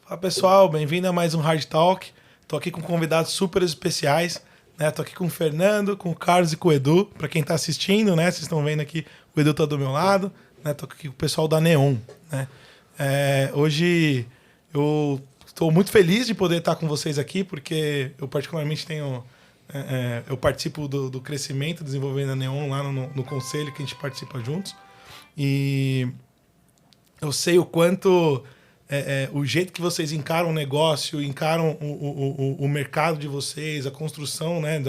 Fala pessoal, bem-vindo a mais um Hard Talk. Tô aqui com convidados super especiais, né? Tô aqui com o Fernando, com o Carlos e com o Edu. Para quem tá assistindo, né? Vocês estão vendo aqui, o Edu tá do meu lado, né? Tô aqui com o pessoal da Neon, né? Hoje eu estou muito feliz de poder estar com vocês aqui, porque eu particularmente tenho... eu participo do crescimento, desenvolvendo a Neon lá no conselho que a gente participa juntos. E eu sei o quanto... o jeito que vocês encaram o negócio, encaram o mercado de vocês, a construção, né,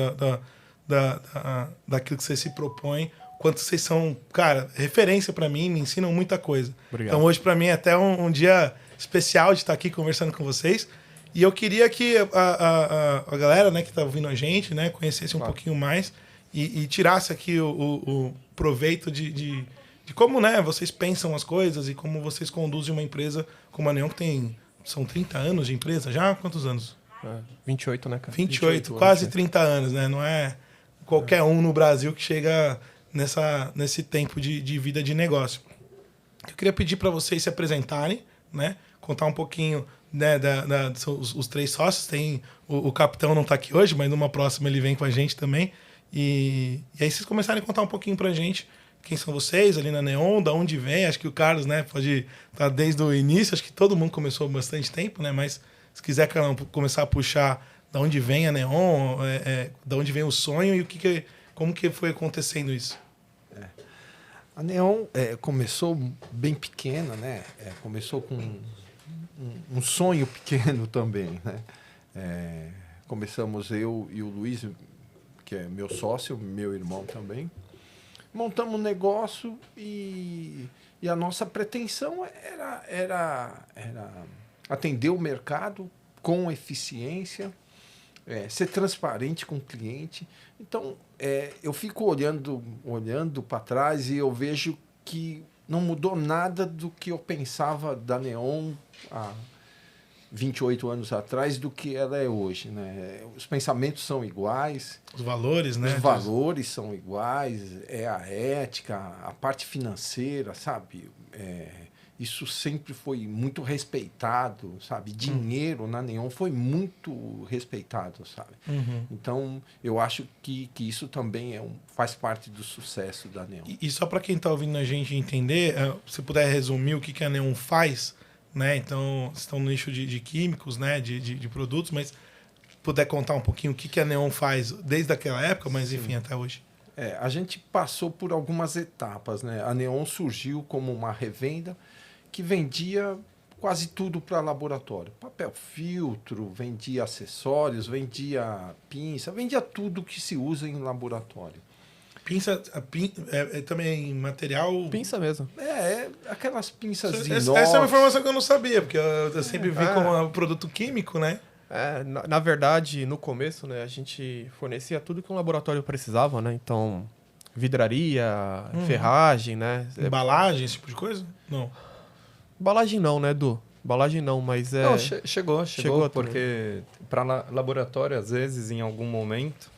daquilo que vocês se propõem, quanto vocês são, cara, referência para mim, me ensinam muita coisa. Obrigado. Então hoje para mim é até um dia especial de estar aqui conversando com vocês. E eu queria que a galera, né, que está ouvindo a gente, né, conhecesse um pouquinho mais e tirasse aqui o proveito de como, né, vocês pensam as coisas e como vocês conduzem uma empresa como a Neon, que são 30 anos de empresa já? Quantos anos? 28, né, cara? 28, quase 30 anos, né? Não é qualquer um no Brasil que chega nesse tempo de vida de negócio. Eu queria pedir para vocês se apresentarem, né? Contar um pouquinho, né, os três sócios. Tem o capitão não está aqui hoje, mas numa próxima ele vem com a gente também. E aí vocês começarem a contar um pouquinho pra gente quem são vocês ali na Neon, da onde vem. Acho que o Carlos, né, pode estar desde o início. Acho que todo mundo começou há bastante tempo, né? Mas se quiser começar a puxar da onde vem a Neon, da onde vem o sonho e como que foi acontecendo isso. A Neon começou bem pequena, né? Começou com um sonho pequeno também, né? Começamos eu e o Luiz, que é meu sócio, meu irmão também. Montamos um negócio e a nossa pretensão era atender o mercado com eficiência, ser transparente com o cliente. Então, eu fico olhando para trás e eu vejo que não mudou nada do que eu pensava da Neon há 28 anos atrás do que ela é hoje, né? Os pensamentos são iguais. Os valores, né? Os valores são iguais, a ética, a parte financeira, sabe? Isso sempre foi muito respeitado, sabe? Dinheiro na Neon foi muito respeitado, sabe? Uhum. Então, eu acho que isso também faz parte do sucesso da Neon. E só para quem está ouvindo a gente entender, se puder resumir o que a Neon faz, né? Então, vocês estão no nicho de químicos, né? De produtos, mas puder contar um pouquinho o que a Neon faz desde aquela época, mas enfim, até hoje. A gente passou por algumas etapas, né? A Neon surgiu como uma revenda que vendia quase tudo para laboratório. Papel filtro, vendia acessórios, vendia pinça, vendia tudo que se usa em laboratório. Pinça também material... Pinça mesmo. Aquelas pinças de essa é uma informação que eu não sabia, porque eu sempre vi como um produto químico, né? Na verdade, no começo, né, a gente fornecia tudo que um laboratório precisava, né? Então, vidraria, ferragem, né? Embalagem, esse tipo de coisa? Não. Embalagem não, né, Edu? Embalagem não, mas Não, chegou porque para laboratório, às vezes, em algum momento,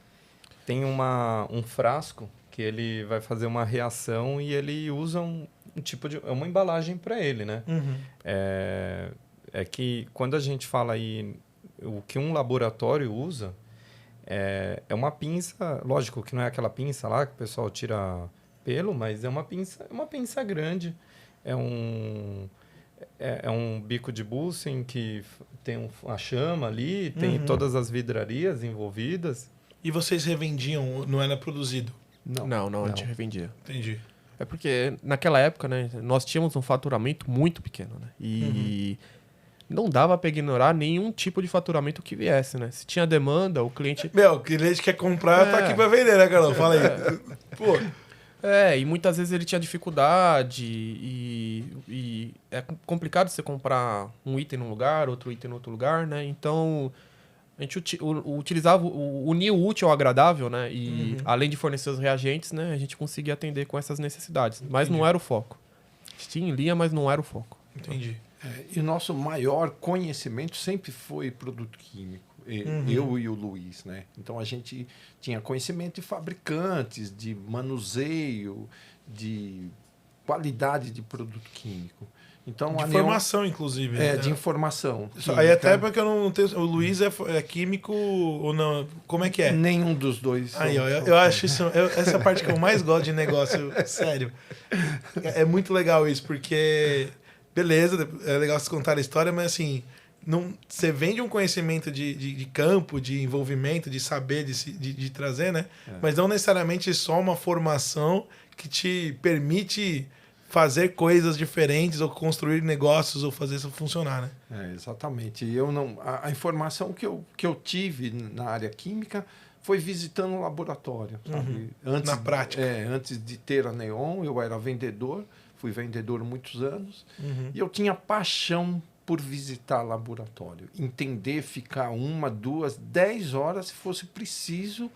tem um frasco que ele vai fazer uma reação e ele usa um tipo de... uma embalagem para ele, né? Uhum. É que quando a gente fala aí o que um laboratório usa, é uma pinça, lógico que não é aquela pinça lá que o pessoal tira pelo, mas é uma pinça grande, é um bico de Bunsen que tem a chama ali, tem todas as vidrarias envolvidas. E vocês revendiam, não era produzido? Não, a gente revendia. Entendi. É porque naquela época, né, nós tínhamos um faturamento muito pequeno, né? E não dava para ignorar nenhum tipo de faturamento que viesse, né? Se tinha demanda, o cliente... O cliente quer comprar, tá aqui para vender, né, Carol? Fala aí. Pô... e muitas vezes ele tinha dificuldade e é complicado você comprar um item num lugar, outro item em outro lugar, né? Então, a gente utilizava, unir o útil ao agradável, né? E além de fornecer os reagentes, né? A gente conseguia atender com essas necessidades. Mas não era o foco. Tinha em linha, mas não era o foco. Entendi. E o nosso maior conhecimento sempre foi produto químico. Eu e o Luiz, né? Então a gente tinha conhecimento de fabricantes, de manuseio, de qualidade de produto químico. Então, De a Neon formação, inclusive. é né? de informação. Aí química. até porque eu não tenho... O Luiz é químico ou não? Como é que é? Nenhum dos dois. Aí, ó, são eu acho isso... essa parte que eu mais gosto de negócio, sério. É muito legal isso, porque... Beleza, é legal você contar a história, mas assim... Não, você vende um conhecimento de campo, de envolvimento, de saber, de trazer, né? Mas não necessariamente só uma formação que te permite fazer coisas diferentes ou construir negócios ou fazer isso funcionar, né? Exatamente. Eu não, a informação que eu tive na área química foi visitando o laboratório, sabe? Na prática. Antes de ter a Neon, eu era vendedor, fui vendedor muitos anos, e eu tinha paixão por visitar laboratório, entender, ficar 1, 2, 10 horas, se fosse preciso,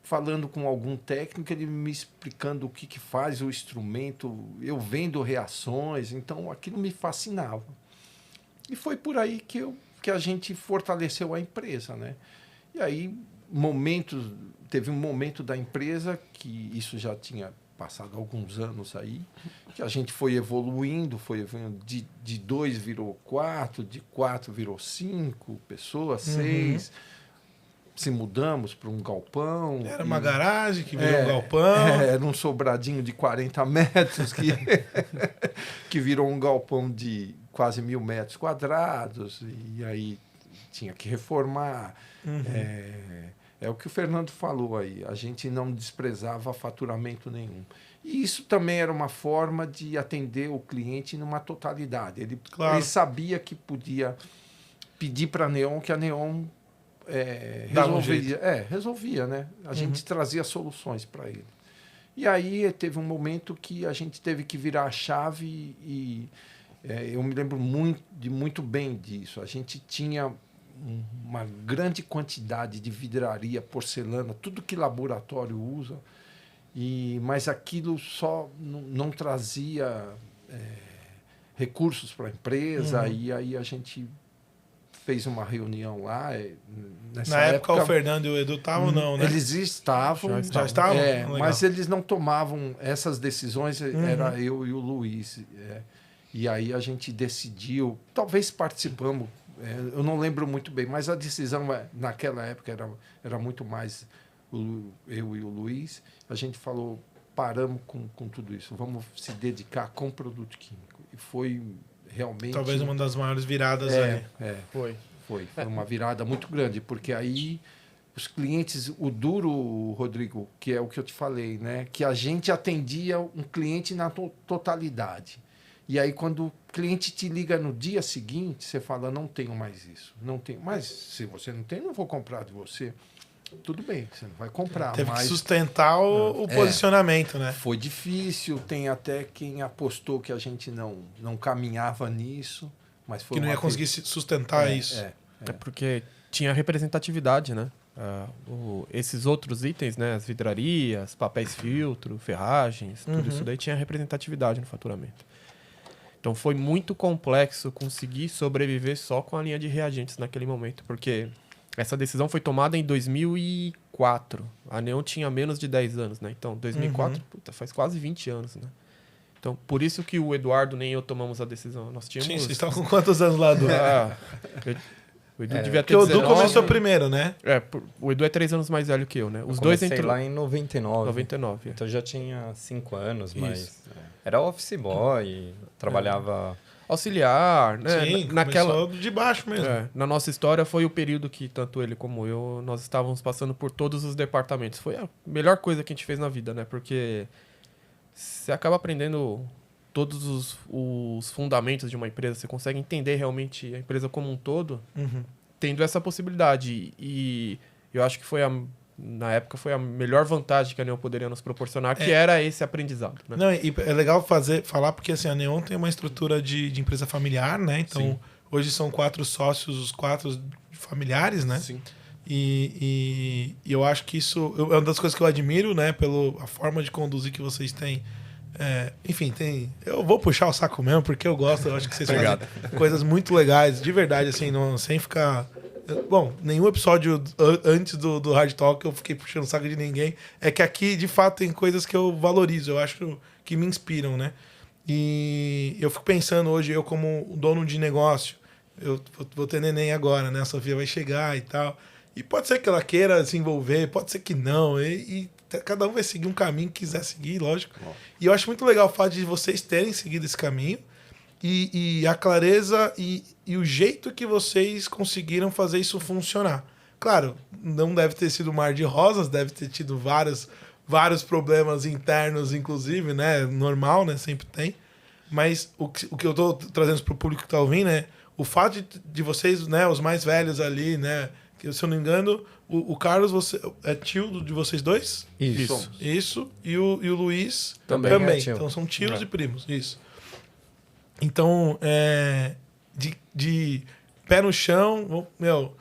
falando com algum técnico, ele me explicando o que faz o instrumento, eu vendo reações, então aquilo me fascinava. E foi por aí que a gente fortaleceu a empresa, né? E aí, teve um momento da empresa, que isso já tinha passado alguns anos aí, que a gente foi evoluindo, de 2 virou 4, de 4 virou 5 pessoas, 6... Se mudamos para um galpão. Era uma garagem que virou um galpão. Era um sobradinho de 40 metros que virou um galpão de quase 1.000 metros quadrados. E aí tinha que reformar. É o que o Fernando falou aí. A gente não desprezava faturamento nenhum. E isso também era uma forma de atender o cliente numa totalidade. Ele sabia que podia pedir para a Neon, que a Neon... resolvia, né? A gente trazia soluções para ele. E aí teve um momento que a gente teve que virar a chave e eu me lembro muito bem disso. A gente tinha uma grande quantidade de vidraria, porcelana, tudo que laboratório usa, mas aquilo só não trazia recursos para a empresa, e aí a gente fez uma reunião lá. Na época o Fernando e o Edu estavam, não, né? Eles estavam. Já estavam? Mas eles não tomavam essas decisões, era eu e o Luiz. E aí a gente decidiu, talvez participamos, eu não lembro muito bem, mas a decisão naquela época era muito mais eu e o Luiz. A gente falou, paramos com tudo isso, vamos se dedicar com produto químico. E foi... realmente... Talvez uma das maiores viradas aí. Foi uma virada muito grande, porque aí os clientes, o duro, Rodrigo, que é o que eu te falei, né? Que a gente atendia um cliente na totalidade. E aí, quando o cliente te liga no dia seguinte, você fala, não tenho mais isso, não tenho. Mas se você não tem, não vou comprar de você. Tudo bem, você não vai comprar. Teve que sustentar o posicionamento, né? Foi difícil, tem até quem apostou que a gente não caminhava nisso, mas foi que não ia conseguir sustentar isso. É porque tinha representatividade, né? Esses outros itens, né? As vidrarias, papéis filtro, ferragens, tudo isso daí tinha representatividade no faturamento. Então foi muito complexo conseguir sobreviver só com a linha de reagentes naquele momento, porque... Essa decisão foi tomada em 2004. A Neon tinha menos de 10 anos, né? Então, 2004, faz quase 20 anos, né? Então, por isso que o Eduardo nem eu tomamos a decisão. Nós tínhamos... Sim, vocês estavam com quantos anos lá, Edu? O Edu devia ter 19. Porque o Edu começou primeiro, né? O Edu é 3 anos mais velho que eu, né? Os eu dois comecei lá em 99. 99, Então, já tinha 5 anos, mas... Era office boy, trabalhava... Auxiliar, né? Sim, começou de baixo mesmo. Na nossa história foi o período que tanto ele como eu, nós estávamos passando por todos os departamentos. Foi a melhor coisa que a gente fez na vida, né? Porque você acaba aprendendo todos os fundamentos de uma empresa, você consegue entender realmente a empresa como um todo, tendo essa possibilidade. E eu acho que na época foi a melhor vantagem que a Neon poderia nos proporcionar, que era esse aprendizado. Né? Não, e é legal falar, porque assim, a Neon tem uma estrutura de empresa familiar, né? Então, hoje são 4 sócios, os 4 familiares, né? Sim. E eu acho que isso é uma das coisas que eu admiro, né? Pela forma de conduzir que vocês têm. Enfim, eu vou puxar o saco mesmo, porque eu gosto, eu acho que vocês fazem coisas muito legais, de verdade, assim, sem ficar... Bom, nenhum episódio antes do Hard Talk eu fiquei puxando o saco de ninguém. É que aqui, de fato, tem coisas que eu valorizo, eu acho que me inspiram, né? E eu fico pensando hoje, eu como dono de negócio, eu vou ter neném agora, né? A Sofia vai chegar e tal. E pode ser que ela queira se envolver, pode ser que não. E cada um vai seguir um caminho que quiser seguir, lógico. E eu acho muito legal o fato de vocês terem seguido esse caminho e a clareza e o jeito que vocês conseguiram fazer isso funcionar. Claro, não deve ter sido um mar de rosas, deve ter tido vários problemas internos, inclusive, né? Normal, né? Sempre tem. Mas o que eu tô trazendo para o público que tá ouvindo é o fato de vocês, né? Os mais velhos ali, né? Que, se eu não me engano, o Carlos é tio de vocês dois? Isso. Isso. E o Luiz Também é tio. Então são tios e primos. Isso. Então, de pé no chão, meu,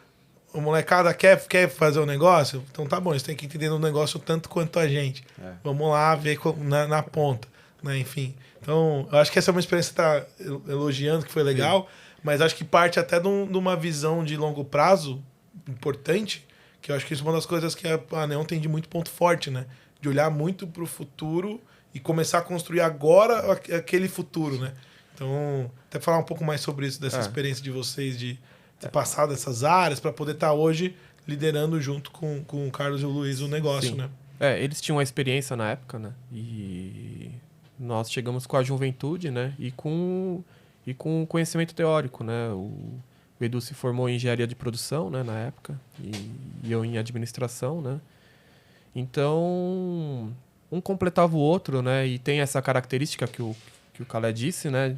o molecada quer fazer o negócio? Então tá bom, eles têm que entender o negócio tanto quanto a gente. Vamos lá ver na ponta, né? Enfim. Então, eu acho que essa é uma experiência que você está elogiando, que foi legal, mas acho que parte até de uma visão de longo prazo importante, que eu acho que isso é uma das coisas que a Neon tem de muito ponto forte, né? De olhar muito para o futuro e começar a construir agora aquele futuro, né? Então, até falar um pouco mais sobre isso, dessa experiência de vocês, de ter passado essas áreas para poder estar hoje liderando junto com o Carlos e o Luiz o negócio, Sim. né? Eles tinham a experiência na época, né? E nós chegamos com a juventude, né? E com conhecimento teórico, né? O Edu se formou em engenharia de produção, né? Na época. E eu em administração, né? Então, um completava o outro, né? E tem essa característica que o Calé disse, né?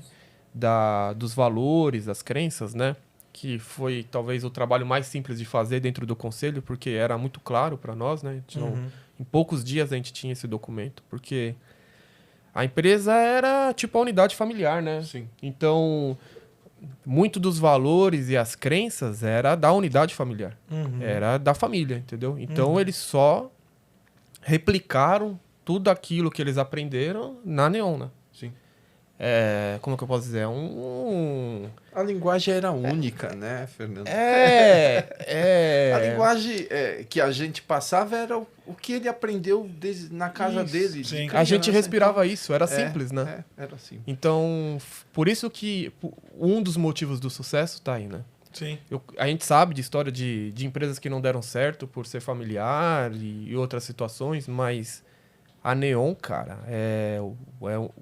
Dos valores, das crenças, né? Que foi talvez o trabalho mais simples de fazer dentro do conselho, porque era muito claro para nós, né? Em poucos dias a gente tinha esse documento, porque a empresa era tipo a unidade familiar, né? Sim. Então, muito dos valores e as crenças era da unidade familiar. Era da família, entendeu? Então, eles só replicaram tudo aquilo que eles aprenderam na Neon, né? Sim. Como que eu posso dizer? A linguagem era única, né, Fernando? A A linguagem que a gente passava era o que ele aprendeu na casa dele. sim. A gente criança, respirava isso, era simples, né? Era assim. Então, por isso que um dos motivos do sucesso tá aí, né? Sim. A gente sabe de história de empresas que não deram certo por ser familiar e outras situações, mas a Neon, cara,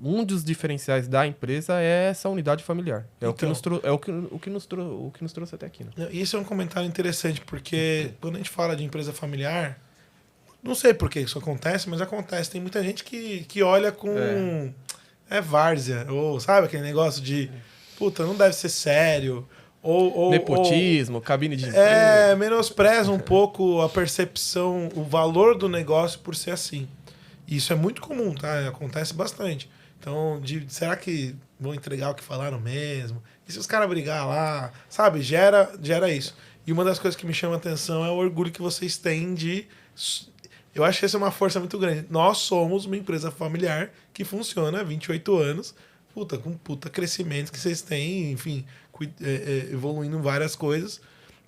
um dos diferenciais da empresa é essa unidade familiar. É o que nos trouxe até aqui, né? Isso é um comentário interessante, porque quando a gente fala de empresa familiar, não sei por que isso acontece, mas acontece. Tem muita gente que olha com... várzea, ou sabe aquele negócio de... Puta, não deve ser sério. Nepotismo, cabine de emprego. Menospreza um pouco a percepção, o valor do negócio por ser assim. Isso é muito comum, tá? Acontece bastante. Então, será que vão entregar o que falaram mesmo? E se os caras brigar lá? Sabe? Gera isso. E uma das coisas que me chama a atenção é o orgulho que vocês têm de... Eu acho que essa é uma força muito grande. Nós somos uma empresa familiar que funciona há 28 anos. Com crescimento que vocês têm, enfim, evoluindo várias coisas.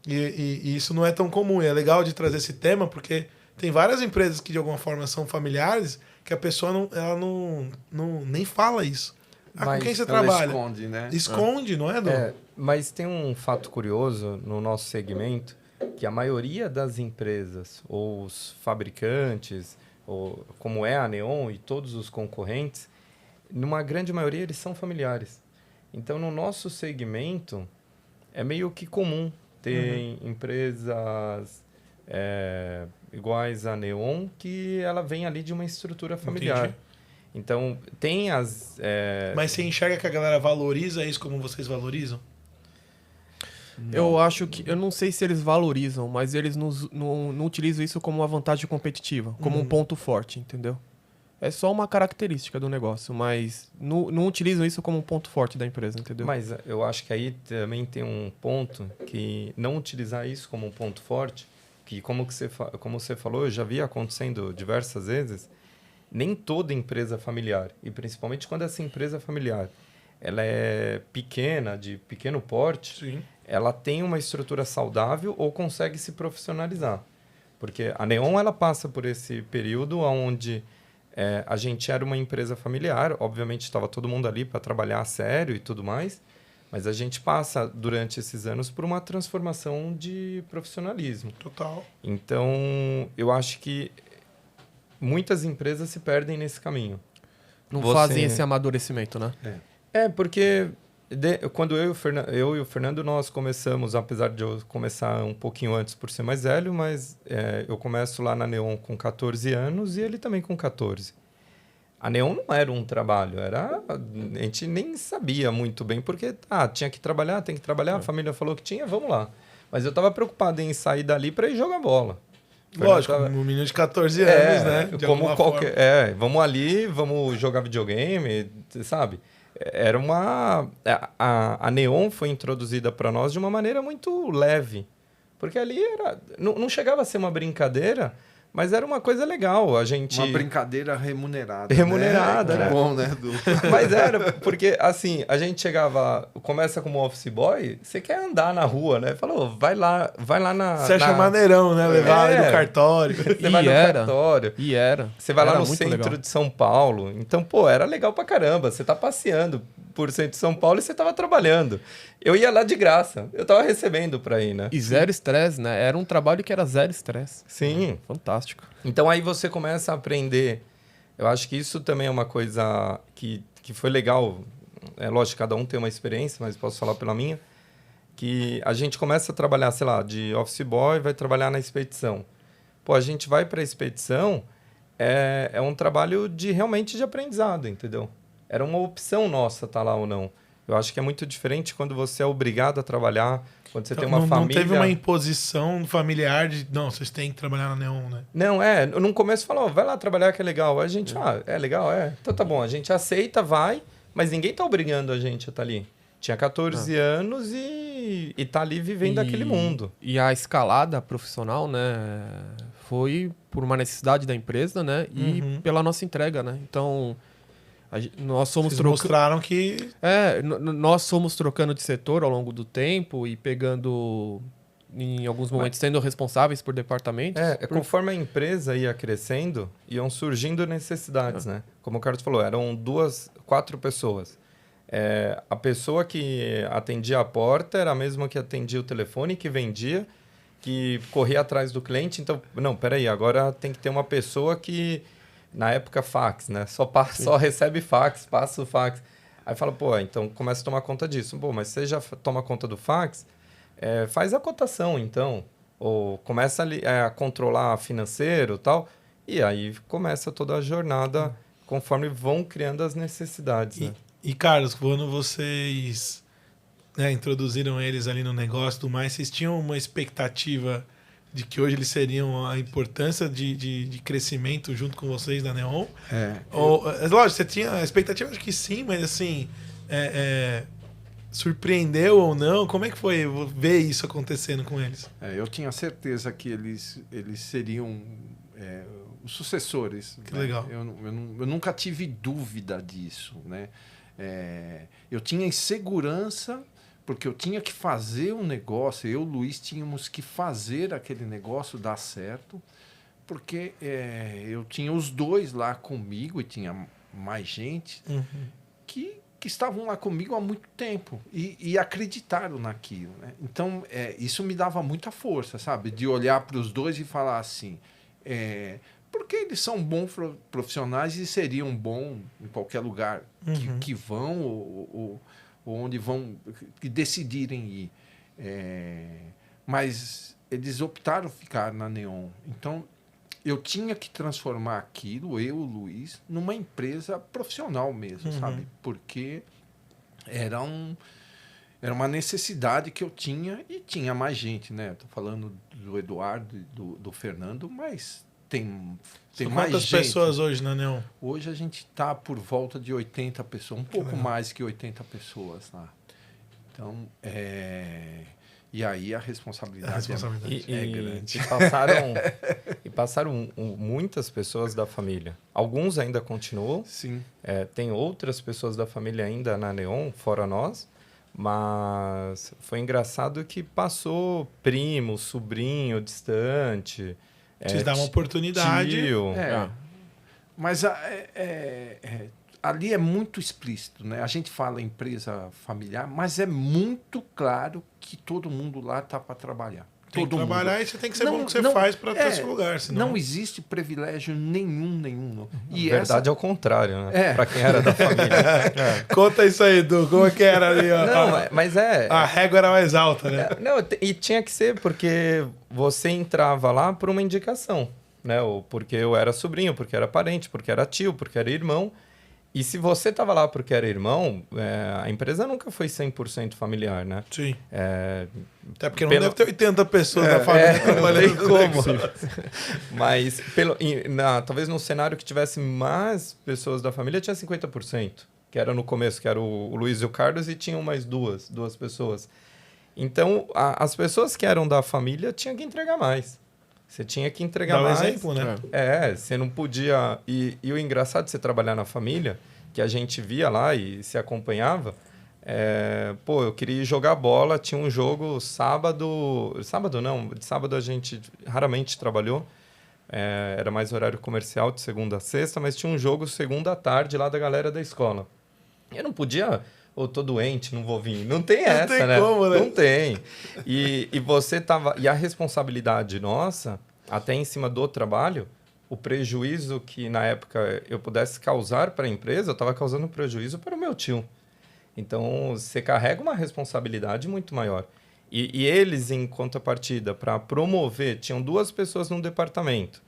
E isso não é tão comum. E é legal de trazer esse tema, porque tem várias empresas que de alguma forma são familiares que a pessoa não nem fala isso. Com quem você trabalha? Esconde, né? Esconde, não é, Edu? Mas tem um fato curioso no nosso segmento, que a maioria das empresas, ou os fabricantes, ou como é a Neon e todos os concorrentes, numa grande maioria eles são familiares. Então, no nosso segmento, é meio que comum ter empresas iguais à Neon, que ela vem ali de uma estrutura familiar. Entendi. Então, tem as... Mas você enxerga que a galera valoriza isso como vocês valorizam? Eu acho que... Eu não sei se eles valorizam, mas eles não utilizam isso como uma vantagem competitiva, como um ponto forte, entendeu? É só uma característica do negócio, mas não utilizam isso como um ponto forte da empresa, entendeu? Mas eu acho que aí também tem um ponto que não utilizar isso como um ponto forte, que como você falou, eu já vi acontecendo diversas vezes, nem toda empresa familiar, e principalmente quando essa empresa familiar ela é pequena, de pequeno porte, Sim. ela tem uma estrutura saudável ou consegue se profissionalizar. Porque a Neon ela passa por esse período onde a gente era uma empresa familiar, obviamente estava todo mundo ali para trabalhar a sério e tudo mais, mas a gente passa, durante esses anos, por uma transformação de profissionalismo. Total. Então, eu acho que muitas empresas se perdem nesse caminho. Não Você- fazem esse amadurecimento, né? Porque quando eu e o Fernando, nós começamos, apesar de eu começar um pouquinho antes por ser mais velho, mas eu começo lá na Neon com 14 anos e ele também com 14. A Neon não era um trabalho, a gente nem sabia muito bem, porque tinha que trabalhar, tem que trabalhar, a família falou que tinha, vamos lá. Mas eu estava preocupado em sair dali para ir jogar bola. Lógico, Fernando um menino de 14 anos, né? De como alguma qualquer. forma. Vamos ali, vamos jogar videogame, sabe? Era uma. A Neon foi introduzida para nós de uma maneira muito leve. Porque ali não chegava a ser uma brincadeira, mas era uma coisa legal. A gente. Uma brincadeira remunerada. Remunerada, né? né? Que bom, né? Du? Mas era, porque assim, a gente chegava, começa como office boy, você quer andar na rua, né? Falou, vai lá na. Você acha maneirão, né? Levar ele no cartório. Você vai no cartório. E era. Você vai lá Era no muito centro legal. de São Paulo. Então, pô, era legal pra caramba. Você tá passeando por centro de São Paulo e você tava trabalhando. Eu ia lá de graça. Eu tava recebendo pra ir, né? E zero estresse, né? Era um trabalho que era zero estresse. Sim. Fantástico. Então, aí você começa a aprender. Eu acho que isso também é uma coisa que foi legal. É lógico, cada um tem uma experiência, mas posso falar pela minha. Que a gente começa a trabalhar, sei lá, de office boy, vai trabalhar na expedição. Pô, a gente vai pra expedição, é um trabalho realmente de aprendizado, entendeu? Era uma opção nossa estar lá ou não. Eu acho que é muito diferente quando você é obrigado a trabalhar, quando você tem uma não família... teve uma imposição familiar de, não, vocês têm que trabalhar na Neon, né? Não, no começo falou, vai lá trabalhar que é legal. Aí a gente, é legal, então tá bom, a gente aceita, vai, mas ninguém tá obrigando a gente a estar ali. Tinha 14 anos e tá ali vivendo aquele mundo. E a escalada profissional, né? Foi por uma necessidade da empresa, né? E pela nossa entrega, né? Então, nós somos Vocês mostraram que... nós somos trocando de setor ao longo do tempo e pegando, em alguns momentos, sendo responsáveis por departamentos. Conforme a empresa ia crescendo, iam surgindo necessidades, né? Como o Carlos falou, eram 4 pessoas. A pessoa que atendia a porta era a mesma que atendia o telefone, que vendia, que corria atrás do cliente. Então, não, peraí, agora tem que ter uma pessoa que... Na época, fax, né? Só recebe fax, passa o fax. Aí fala, pô, então começa a tomar conta disso. Pô, mas você já toma conta do fax? Faz a cotação, então. Ou começa a controlar financeiro e tal. E aí começa toda a jornada conforme vão criando as necessidades, né? E, Carlos, quando vocês introduziram eles ali no negócio e tudo mais, vocês tinham uma expectativa de que hoje eles seriam a importância de crescimento junto com vocês da Neon? Lógico, você tinha a expectativa, acho que sim, mas assim, surpreendeu ou não? Como é que foi ver isso acontecendo com eles? Eu tinha certeza que eles seriam os sucessores. Que né? legal. Eu nunca tive dúvida disso, né? Eu tinha insegurança porque eu tinha que fazer um negócio, eu e o Luiz tínhamos que fazer aquele negócio dar certo, porque eu tinha os dois lá comigo e tinha mais gente que estavam lá comigo há muito tempo e acreditaram naquilo. Né? Então, isso me dava muita força, sabe? De olhar para os dois e falar assim, porque eles são bons profissionais e seriam bons em qualquer lugar que vão ou onde vão, que decidirem ir. Mas eles optaram ficar na Neon. Então, eu tinha que transformar aquilo, eu, o Luiz, numa empresa profissional mesmo, sabe? Porque era uma necessidade que eu tinha e tinha mais gente, né? Estou falando do Eduardo e do Fernando, mas tem mais quantas gente. pessoas hoje na Neon? Hoje a gente está por volta de 80 pessoas, um pouco mais que 80 pessoas lá. Então, e aí a responsabilidade é grande. E passaram muitas pessoas da família. Alguns ainda continuam. Sim. Tem outras pessoas da família ainda na Neon, fora nós. Mas foi engraçado que passou primo, sobrinho, distante. Vocês davam oportunidade. Tio. Mas ali é muito explícito, né? A gente fala empresa familiar, mas é muito claro que todo mundo lá está para trabalhar. Tem que Todo trabalhar mundo. e você tem que ser bom no que você faz para ter seu lugar. Senão... Não existe privilégio nenhum. Não. E Na verdade é o contrário, né? Para quem era da família. Conta isso aí, Edu. Como é que era ali? Ó? Não, mas A régua era mais alta, né? Não, e tinha que ser porque você entrava lá por uma indicação, né? Ou porque eu era sobrinho, porque era parente, porque era tio, porque era irmão. E se você estava lá porque era irmão, a empresa nunca foi 100% familiar, né? Sim. Até porque não deve ter 80 pessoas da É, família trabalhando. Não tem como. Mas talvez num cenário que tivesse mais pessoas da família, tinha 50%. Que era no começo, que era o Luiz e o Carlos, e tinham mais duas pessoas. Então, as pessoas que eram da família tinham que entregar mais. Você tinha que entregar mais. Dá um exemplo, né? Você não podia... E o engraçado de você trabalhar na família, que a gente via lá e se acompanhava, eu queria ir jogar bola, tinha um jogo sábado... Sábado não, de sábado a gente raramente trabalhou, era mais horário comercial, de segunda a sexta, mas tinha um jogo segunda à tarde lá da galera da escola. Eu não podia... tô doente, não vou vir. Não tem essa, tem né? como, né? Não tem. E você tava... E a responsabilidade nossa, até em cima do trabalho, o prejuízo que na época eu pudesse causar para a empresa, eu estava causando prejuízo para o meu tio. Então, você carrega uma responsabilidade muito maior. E eles, em contrapartida, para promover, tinham 2 pessoas no departamento.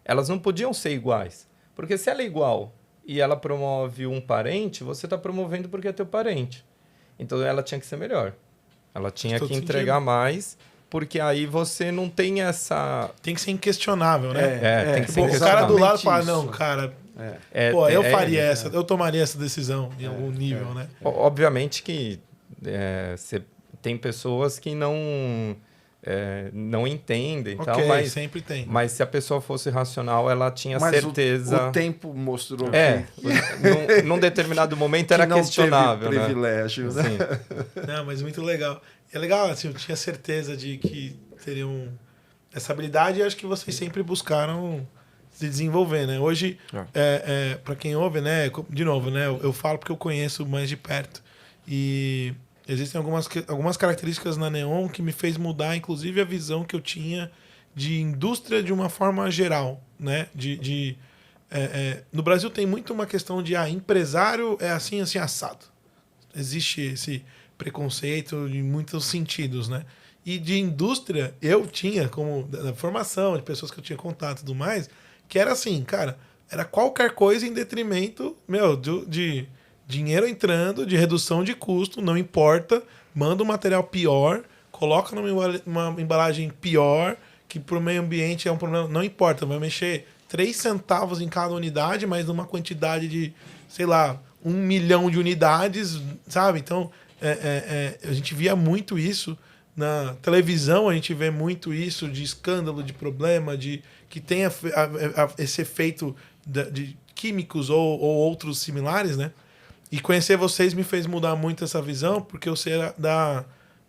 Elas não podiam ser iguais. Porque se ela é igual e ela promove um parente, você está promovendo porque é teu parente. Então, ela tinha que ser melhor. Ela tinha que entregar mais, porque aí você não tem essa... Tem que ser inquestionável, né? Tem que ser O cara do lado exatamente fala, isso. não, cara... Pô, eu faria essa, eu tomaria essa decisão em algum nível, né? Obviamente que tem pessoas que não entendem, Ok, tal, mas, sempre tem. mas se a pessoa fosse racional, ela tinha Mas certeza... o tempo mostrou que num determinado momento era não questionável, teve né? privilégio, né? Sim. Não, mas muito legal. É legal, assim, eu tinha certeza de que teriam essa habilidade e acho que vocês sempre buscaram se desenvolver, né? Hoje, para quem ouve, né? De novo, né? Eu falo porque eu conheço mais de perto. E existem algumas características na Neon que me fez mudar, inclusive, a visão que eu tinha de indústria de uma forma geral, né? No Brasil tem muito uma questão de empresário é assim, assim, assado. Existe esse preconceito em muitos sentidos, né? E de indústria, eu tinha, como da formação, de pessoas que eu tinha contato e tudo mais, que era assim, cara, era qualquer coisa em detrimento, de dinheiro entrando, de redução de custo, não importa, manda um material pior, coloca numa embalagem pior, que para o meio ambiente é um problema, não importa, vai mexer 3 centavos em cada unidade, mas numa quantidade de, sei lá, 1 milhão de unidades, sabe? Então, a gente via muito isso na televisão, a gente vê muito isso de escândalo, de problema, de que tem esse efeito de químicos ou outros similares, né? E conhecer vocês me fez mudar muito essa visão, porque eu sei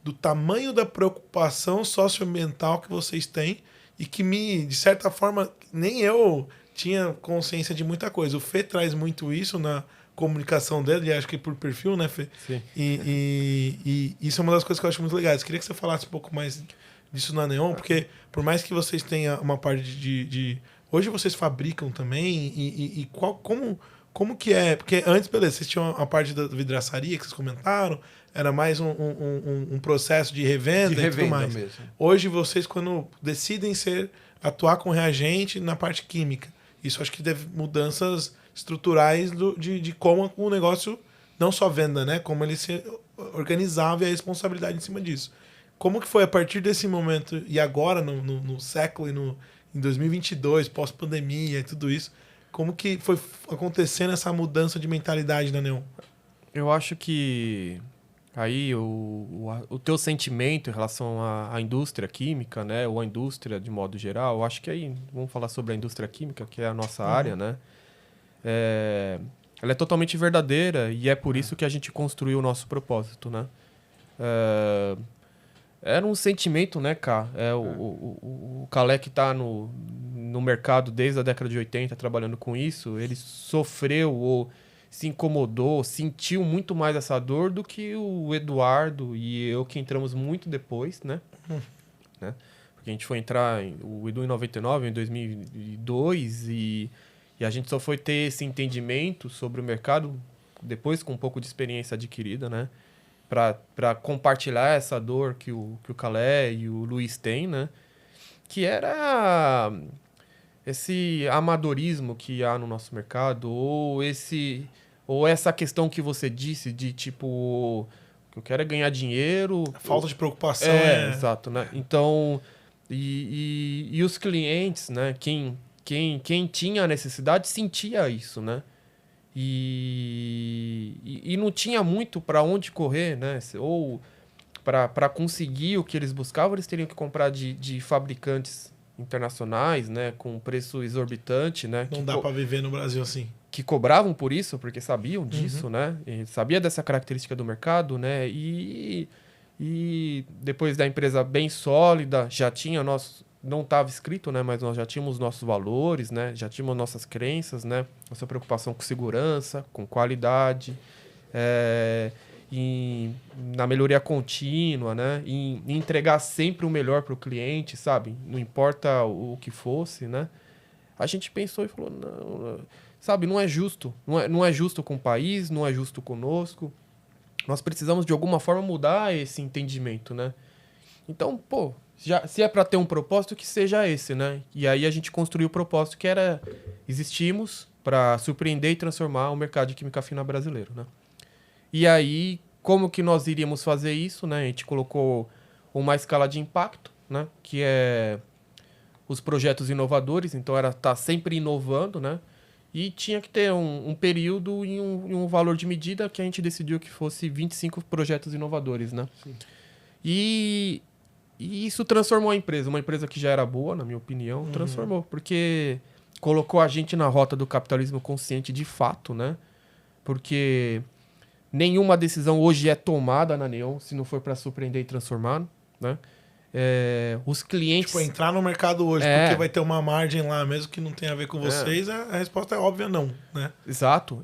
do tamanho da preocupação socioambiental que vocês têm e que de certa forma, nem eu tinha consciência de muita coisa. O Fê traz muito isso na comunicação dele, acho que por perfil, né, Fê? Sim. E isso é uma das coisas que eu acho muito legais. Queria que você falasse um pouco mais disso na Neon, porque por mais que vocês tenham uma parte de hoje vocês fabricam também, e como que é? Porque antes, beleza, vocês tinham a parte da vidraçaria que vocês comentaram, era mais um processo de revenda e tudo mais. Mesmo. Hoje vocês, quando decidem atuar com reagente na parte química, isso acho que deve mudanças estruturais de como o negócio, não só venda, né? Como ele se organizava e a responsabilidade em cima disso. Como que foi a partir desse momento e agora, no século e em 2022, pós-pandemia e tudo isso, como que foi acontecendo essa mudança de mentalidade na Neon? Eu acho que aí o teu sentimento em relação à indústria química, né, ou à indústria de modo geral, eu acho que aí, vamos falar sobre a indústria química, que é a nossa área, né? Ela é totalmente verdadeira e é por isso que a gente construiu o nosso propósito, né? Era um sentimento, né, Cá? O Calé que tá no mercado desde a década de 80 trabalhando com isso, ele sofreu ou se incomodou, sentiu muito mais essa dor do que o Eduardo e eu, que entramos muito depois, né? Porque a gente foi entrar, o Edu em 99, em 2002, e a gente só foi ter esse entendimento sobre o mercado depois com um pouco de experiência adquirida, né? Para compartilhar essa dor que o Calé e o Luiz têm, né? Que era esse amadorismo que há no nosso mercado, ou essa questão que você disse de tipo, que eu quero é ganhar dinheiro. A falta de preocupação Exato, né? Então, e os clientes, né? Quem tinha a necessidade sentia isso, né? E não tinha muito para onde correr, né? Ou para conseguir o que eles buscavam, eles teriam que comprar de fabricantes internacionais, né? Com preço exorbitante, né? Não dá para viver no Brasil assim. Que cobravam por isso, porque sabiam disso, né? E sabia dessa característica do mercado, né? E depois da empresa bem sólida, já tinha não estava escrito, né? Mas nós já tínhamos nossos valores, né? Já tínhamos nossas crenças, né? Nossa preocupação com segurança, com qualidade, na melhoria contínua, né? Em entregar sempre o melhor para o cliente, sabe? Não importa o que fosse, né? A gente pensou e falou, não, sabe? Não é justo. Não é justo com o país, não é justo conosco. Nós precisamos, de alguma forma, mudar esse entendimento, né? Então, pô, se é para ter um propósito, que seja esse, né? E aí a gente construiu o propósito que era existimos para surpreender e transformar o mercado de química fina brasileiro, né? E aí, como que nós iríamos fazer isso, né? A gente colocou uma escala de impacto, né? Que é os projetos inovadores, então era estar sempre inovando, né? E tinha que ter um período e um valor de medida que a gente decidiu que fosse 25 projetos inovadores, né? Sim. E isso transformou a empresa. Uma empresa que já era boa, na minha opinião, transformou. Porque colocou a gente na rota do capitalismo consciente de fato, né? Porque nenhuma decisão hoje é tomada na Neon se não for para surpreender e transformar, né? Os clientes... Tipo, entrar no mercado hoje porque vai ter uma margem lá, mesmo que não tenha a ver com vocês, a resposta é óbvia não, né? Exato.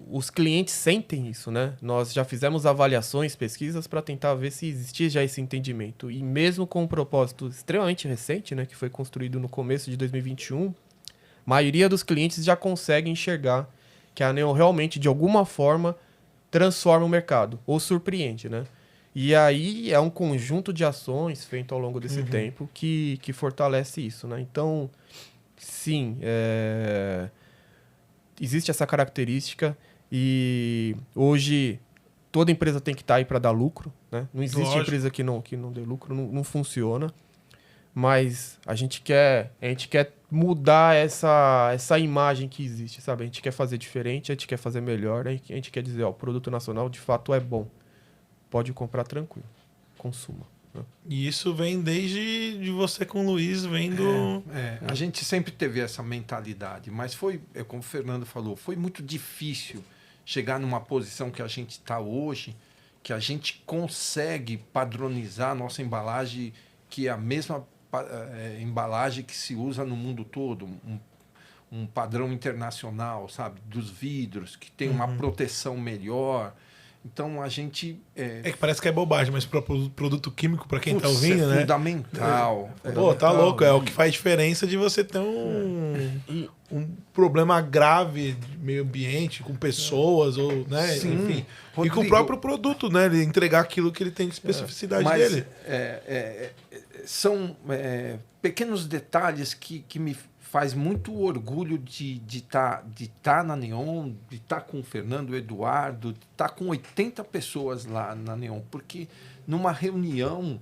Os clientes sentem isso, né? Nós já fizemos avaliações, pesquisas para tentar ver se existia já esse entendimento. E mesmo com um propósito extremamente recente, né, que foi construído no começo de 2021, a maioria dos clientes já consegue enxergar que a Neon realmente, de alguma forma, transforma o mercado, ou surpreende, né? E aí é um conjunto de ações feito ao longo desse tempo que fortalece isso, né? Então, sim, existe essa característica e hoje toda empresa tem que estar aí para dar lucro, né? Não existe empresa que não dê lucro, não funciona. Mas a gente quer mudar essa imagem que existe, sabe? A gente quer fazer diferente, a gente quer fazer melhor, a gente quer dizer, ó, o produto nacional de fato é bom. Pode comprar tranquilo. Consuma. Né? E isso vem desde de você com o Luiz, vendo... A gente sempre teve essa mentalidade, mas foi, como o Fernando falou, foi muito difícil chegar numa posição que a gente está hoje, que a gente consegue padronizar a nossa embalagem, que é a mesma embalagem que se usa no mundo todo, um padrão internacional, sabe? Dos vidros, que tem uma proteção melhor. Então a gente... que parece que é bobagem, mas para produto químico, para quem está ouvindo, né? Fundamental. Pô, tá louco. É o que faz diferença de você ter um problema grave de meio ambiente, com pessoas, ou, né? Sim. Enfim. Rodrigo, e com o próprio produto, né? Ele entregar aquilo que ele tem de especificidade dele. São pequenos detalhes que me faz muito orgulho de estar na Neon, de estar com o Fernando, o Eduardo, de estar com 80 pessoas lá na Neon, porque numa reunião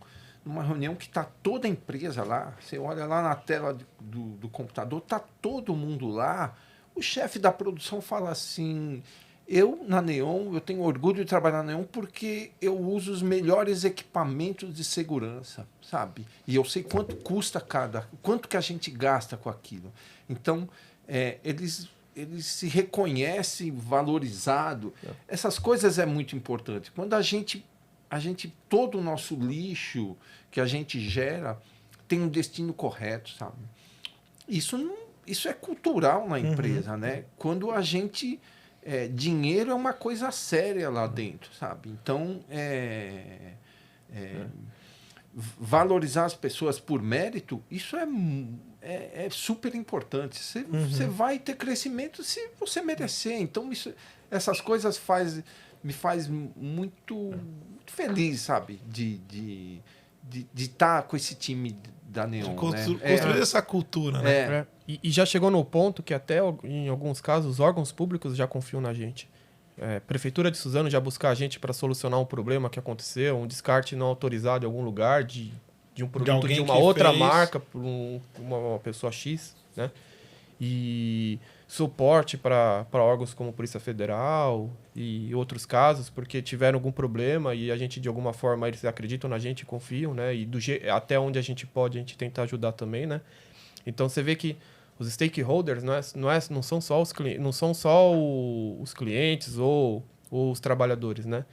que está toda a empresa lá, você olha lá na tela do computador, está todo mundo lá, o chefe da produção fala assim, eu na Neon, eu tenho orgulho de trabalhar na Neon porque eu uso os melhores equipamentos de segurança, sabe? E eu sei quanto custa quanto que a gente gasta com aquilo. Então, eles se reconhecem valorizado. Essas coisas é muito importante. Quando a gente todo o nosso lixo que a gente gera tem um destino correto, sabe? Isso é cultural na empresa, né? Quando a gente... dinheiro é uma coisa séria lá dentro, sabe? Então, valorizar as pessoas por mérito, isso é super importante. Você vai ter crescimento se você merecer. Então, essas coisas me faz muito feliz, sabe? De estar com esse time da Neon. Construir essa cultura, né? E já chegou no ponto que até em alguns casos os órgãos públicos já confiam na gente. Prefeitura de Suzano já buscar a gente para solucionar um problema que aconteceu, um descarte não autorizado em algum lugar de um produto de uma outra marca por uma pessoa X, né? E suporte para órgãos como Polícia Federal e outros casos, porque tiveram algum problema e a gente, de alguma forma, eles acreditam na gente e confiam, né? E até onde a gente pode, a gente tenta ajudar também, né? Então, você vê que os stakeholders não são só os clientes ou os trabalhadores, né?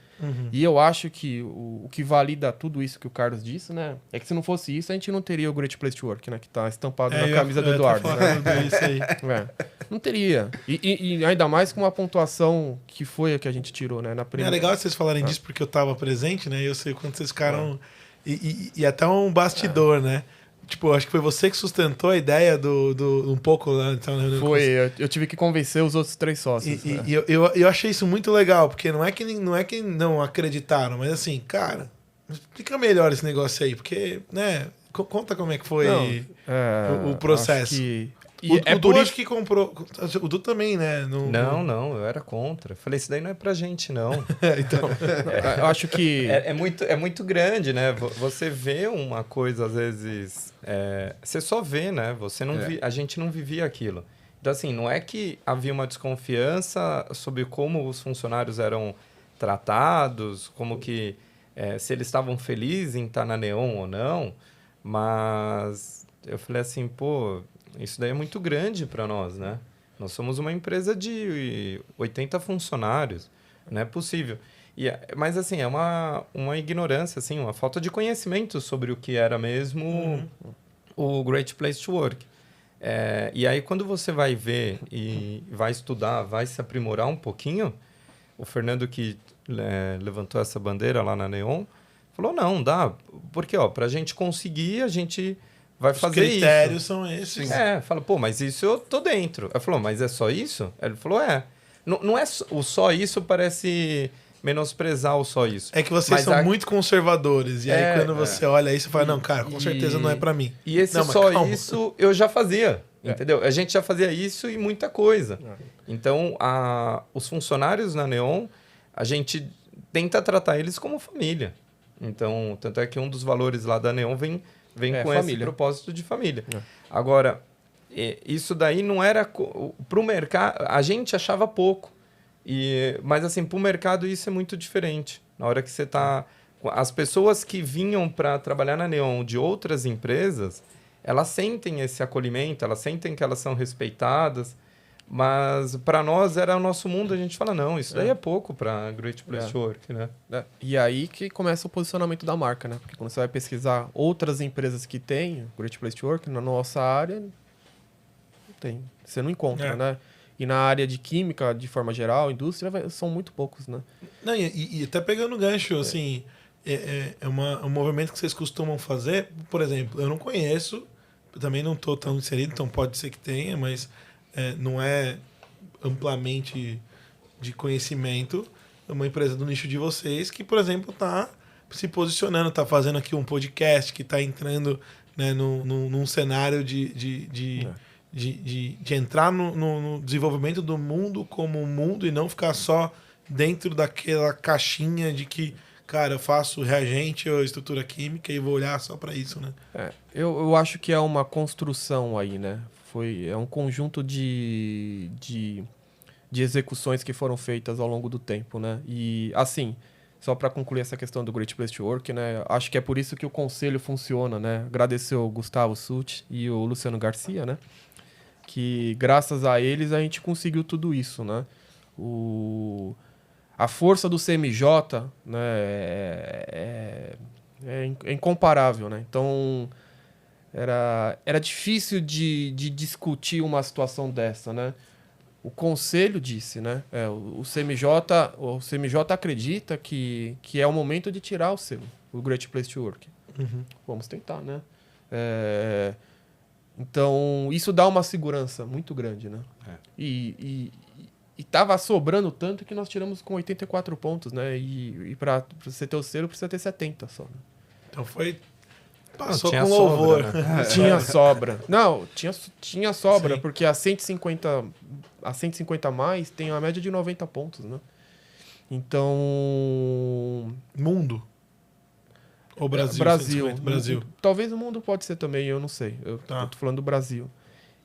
E eu acho que o que valida tudo isso que o Carlos disse, né? É que se não fosse isso, a gente não teria o Great Place to Work, né? Que tá estampado na camisa do Eduardo. Né? Isso aí. Não teria. E ainda mais com uma pontuação que foi a que a gente tirou, né? Na primeira... É legal vocês falarem disso, porque eu tava presente, né? Eu sei quando vocês ficaram... E até um bastidor, né? Tipo, acho que foi você que sustentou a ideia do um pouco lá. Então, foi, eu tive que convencer os outros 3 sócios. E eu achei isso muito legal, porque não é que não acreditaram, mas assim, cara, explica melhor esse negócio aí, porque, né, conta como é que foi o processo. O Du acho que comprou. O Du também, né? Não, eu era contra. Falei, isso daí não é pra gente, não. Então, eu acho que... É muito grande, né? Você vê uma coisa, às vezes... você só vê, né? A gente não vivia aquilo. Então, assim, não é que havia uma desconfiança sobre como os funcionários eram tratados, como que... se eles estavam felizes em estar na Neon ou não, mas eu falei assim, pô... Isso daí é muito grande para nós, né? Nós somos uma empresa de 80 funcionários. Não é possível. Mas, assim, é uma ignorância, assim, uma falta de conhecimento sobre o que era mesmo o Great Place to Work. E aí, quando você vai ver e vai estudar, vai se aprimorar um pouquinho, o Fernando que levantou essa bandeira lá na Neon, falou, não, dá. Porque, para a gente conseguir, a gente... vai fazer isso. Os critérios são esses. Fala, pô, mas isso eu tô dentro. Ele falou, mas é só isso? Ele falou, Não é o só isso parece menosprezar o só isso. É que vocês são muito conservadores. E aí quando você olha isso, você fala, não, cara, com certeza não é pra mim. E esse isso eu já fazia, entendeu? A gente já fazia isso e muita coisa. Então, os funcionários na Neon, a gente tenta tratar eles como família. Então, tanto é que um dos valores lá da Neon vem com família. Esse propósito de família. Agora, isso daí não era... Para o mercado, a gente achava pouco. Mas, assim, para o mercado isso é muito diferente. Na hora que você está... As pessoas que vinham para trabalhar na Neon de outras empresas, elas sentem esse acolhimento, elas sentem que elas são respeitadas. Mas, para nós, era o nosso mundo. A gente fala, não, isso daí é pouco para Great Place to Work, né? E aí que começa o posicionamento da marca, né? Porque quando você vai pesquisar outras empresas que têm Great Place to Work, na nossa área, não tem. Você não encontra, né? E na área de química, de forma geral, indústria, são muito poucos, né? Não, e até pegando gancho, assim, um movimento que vocês costumam fazer, por exemplo, eu não conheço, eu também não estou tão inserido, então pode ser que tenha, mas... não é amplamente de conhecimento, é uma empresa do nicho de vocês que, por exemplo, está se posicionando, está fazendo aqui um podcast, que está entrando, né, num cenário de entrar no desenvolvimento do mundo como um mundo e não ficar só dentro daquela caixinha de que, cara, eu faço reagente ou estrutura química e vou olhar só para isso, né? Eu acho que é uma construção aí, né? É um conjunto de execuções que foram feitas ao longo do tempo, né? E, assim, só para concluir essa questão do Great Place to Work, né? Acho que é por isso que o conselho funciona, né? Agradecer o Gustavo Sutti e o Luciano Garcia, né? Que, graças a eles, a gente conseguiu tudo isso, né? A força do CMJ, né? É incomparável, né? Então... Era difícil de discutir uma situação dessa, né? O conselho disse, né? O CMJ acredita que é o momento de tirar o selo, o Great Place to Work. Vamos tentar, né? Então, isso dá uma segurança muito grande, né? E tava sobrando tanto que nós tiramos com 84 pontos, né? E para você ter o selo, precisa ter 70 só, né? Então passou tinha com sobra, louvor. né? Tinha sobra. Não, tinha sobra, Sim. porque a 150 a mais tem a média de 90 pontos, né? Então... Mundo. Ou Brasil? Brasil. 150, Brasil. Talvez o mundo pode ser também, eu não sei. Eu Tá. tô falando do Brasil.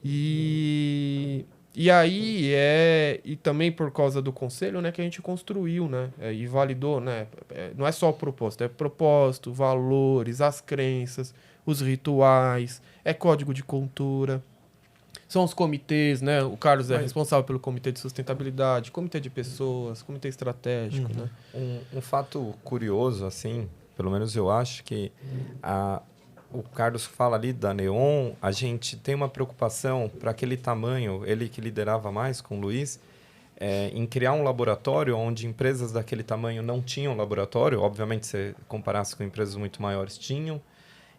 E aí e também por causa do conselho, né, que a gente construiu, né, e validou, né, não é só o propósito, é propósito, valores, as crenças, os rituais, é código de cultura, são os comitês, né, o Carlos é responsável pelo comitê de sustentabilidade, comitê de pessoas, comitê estratégico, né. Um fato curioso, assim, pelo menos eu acho que o Carlos fala ali da Neon, a gente tem uma preocupação para aquele tamanho, ele que liderava mais com o Luiz, em criar um laboratório onde empresas daquele tamanho não tinham laboratório, obviamente se comparasse com empresas muito maiores, tinham.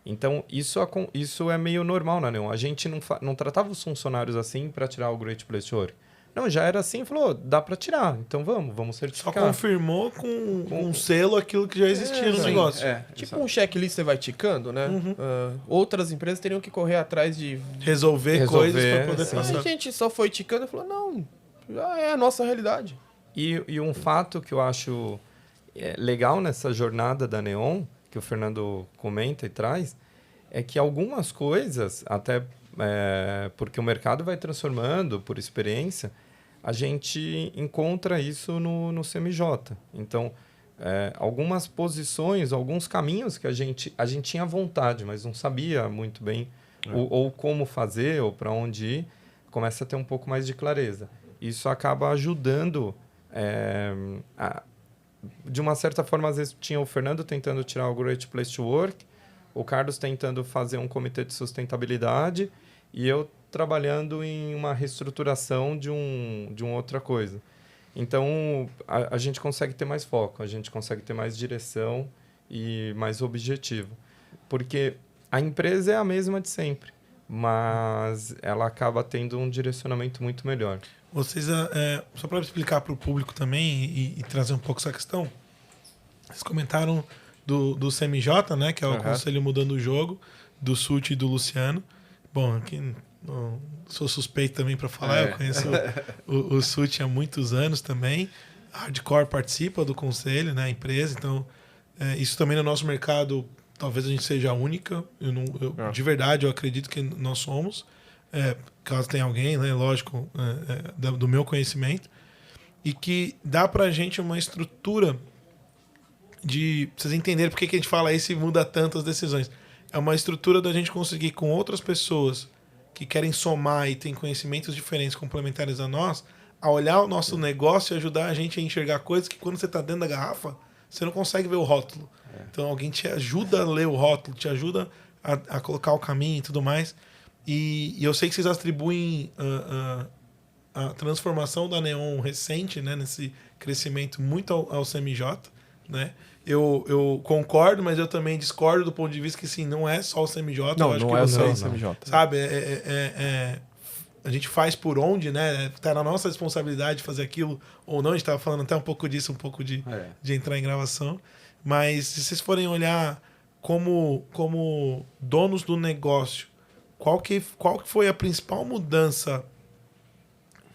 Então, isso é meio normal na Neon. A gente não tratava os funcionários assim para tirar o Great Place to Work. Não, já era assim, falou, dá para tirar, então vamos Só certificar. confirmou com um selo aquilo que já existia no sim, negócio. Tipo um checklist você vai ticando, né? Outras empresas teriam que correr atrás de... Resolver coisas para poder sim. passar. A gente só foi ticando e falou, não, já é a nossa realidade. E um fato que eu acho legal nessa jornada da Neon, que o Fernando comenta e traz, é que algumas coisas, até porque o mercado vai transformando por experiência, a gente encontra isso no CMJ. Então, algumas posições, alguns caminhos que a gente tinha vontade, mas não sabia muito bem ou como fazer ou para onde ir, começa a ter um pouco mais de clareza. Isso acaba ajudando, de uma certa forma, às vezes tinha o Fernando tentando tirar o Great Place to Work, o Carlos tentando fazer um comitê de sustentabilidade e eu trabalhando em uma reestruturação de outra coisa. Então, a gente consegue ter mais foco, a gente consegue ter mais direção e mais objetivo. Porque a empresa é a mesma de sempre, mas ela acaba tendo um direcionamento muito melhor. Vocês, só para explicar para o público também e trazer um pouco essa questão, vocês comentaram do CMJ, né, que é o Conselho Mudando o Jogo, do Suti e do Luciano. Bom, aqui sou suspeito também para falar, eu conheço o Suti há muitos anos também. A Hardcore participa do conselho, né, a empresa, então isso também no nosso mercado talvez a gente seja a única. De verdade, eu acredito que nós somos. Caso tenha alguém, né, lógico, do meu conhecimento, e que dá pra gente uma estrutura de... Vocês entenderem por que a gente fala isso e muda tanto as decisões. É uma estrutura da gente conseguir com outras pessoas que querem somar e têm conhecimentos diferentes, complementares a nós, a olhar o nosso negócio e ajudar a gente a enxergar coisas que quando você está dentro da garrafa, você não consegue ver o rótulo. Então alguém te ajuda a ler o rótulo, te ajuda a colocar o caminho e tudo mais. E eu sei que vocês atribuem a transformação da Neon recente, né, nesse crescimento muito ao CMJ, né? Eu concordo, mas eu também discordo do ponto de vista que, sim, não é só o CMJ. Não, eu acho não que é vocês, só o CMJ. sabe, a gente faz por onde, né? Tá na nossa responsabilidade fazer aquilo ou não. A gente estava falando até um pouco disso, um pouco de entrar em gravação. Mas se vocês forem olhar como donos do negócio, qual que foi a principal mudança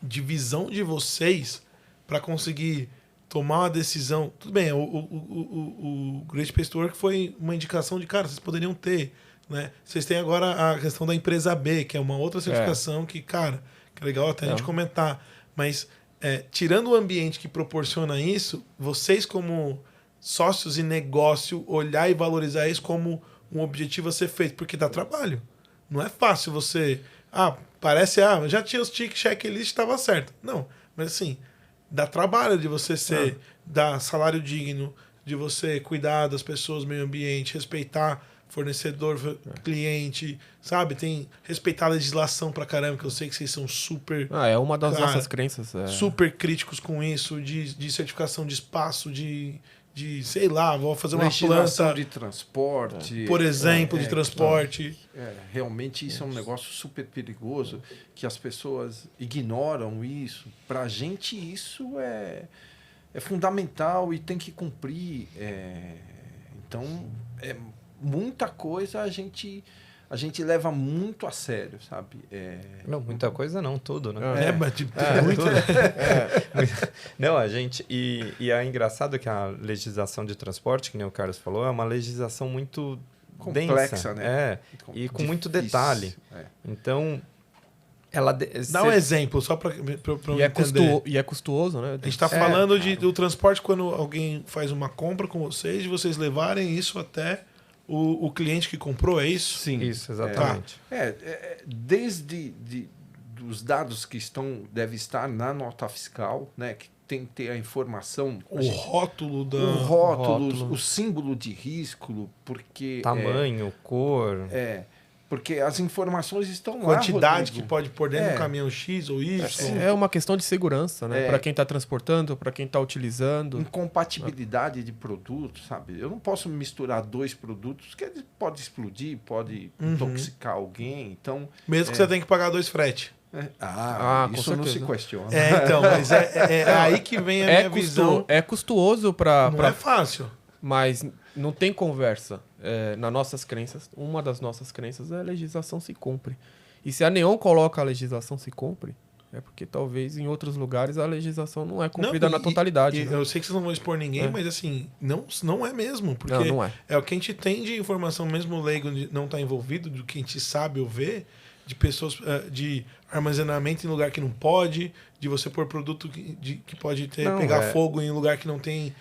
de visão de vocês para conseguir tomar uma decisão? Tudo bem, o Great Place to Work foi uma indicação de, cara, vocês poderiam ter, né? Vocês têm agora a questão da empresa B, que é uma outra certificação que, cara, que é legal até a gente comentar. Mas, tirando o ambiente que proporciona isso, vocês como sócios e negócio, olhar e valorizar isso como um objetivo a ser feito, porque dá trabalho. Não é fácil você... parece... já tinha os checklist, estava certo. Não, mas assim... Dá trabalho de você dar salário digno, de você cuidar das pessoas, meio ambiente, respeitar fornecedor, cliente, sabe? Tem respeitar a legislação pra caramba, que eu sei que vocês são super, É uma das Cara, nossas crenças. super críticos com isso, de certificação de espaço, de sei lá, vou fazer uma Legislação planta, de transporte. por exemplo, de transporte. Realmente isso é um negócio super perigoso, que as pessoas ignoram isso. Para a gente isso é fundamental e tem que cumprir. Então, muita coisa a gente leva muito a sério, sabe? Não, muita coisa não, tudo, né? Mas tipo, tem muito. Não, a gente... E é engraçado que a legislação de transporte, que nem o Carlos falou, é uma legislação muito Complexa, densa. né? E com muito Difícil. detalhe. Então, Dá um exemplo, só para eu entender. E é custoso, né? A gente está falando do transporte quando alguém faz uma compra com vocês, de vocês levarem isso até o cliente que comprou, é isso? Sim. Isso, exatamente. Desde dos dados que devem estar na nota fiscal, né, que tem que ter a informação, O rótulo da... o rótulo, rótulo. o símbolo de risco, porque Tamanho, cor... porque as informações estão lá. quantidade Rodrigo. que pode pôr dentro É. do caminhão X ou Y. É uma questão de segurança, né? É. Para quem está transportando, para quem está utilizando. Incompatibilidade de produtos, sabe? Eu não posso misturar dois produtos que eles podem explodir, pode intoxicar alguém. Então, Mesmo que você tenha que pagar 2 frete. Com isso não se certeza. questiona. Então, mas é aí que vem a minha visão. É custoso para. Não é fácil. Mas não tem conversa. Nas nossas crenças, uma das nossas crenças é a legislação se cumpre. E se a Neon coloca a legislação se cumpre, é porque talvez em outros lugares a legislação não é cumprida na totalidade. E né? eu sei que vocês não vão expor ninguém, mas assim, não é mesmo. Porque Não é. é o que a gente tem de informação, mesmo o leigo não está envolvido, do que a gente sabe ou vê, de pessoas, de armazenamento em lugar que não pode, de você pôr produto que pode pegar fogo em lugar que não tem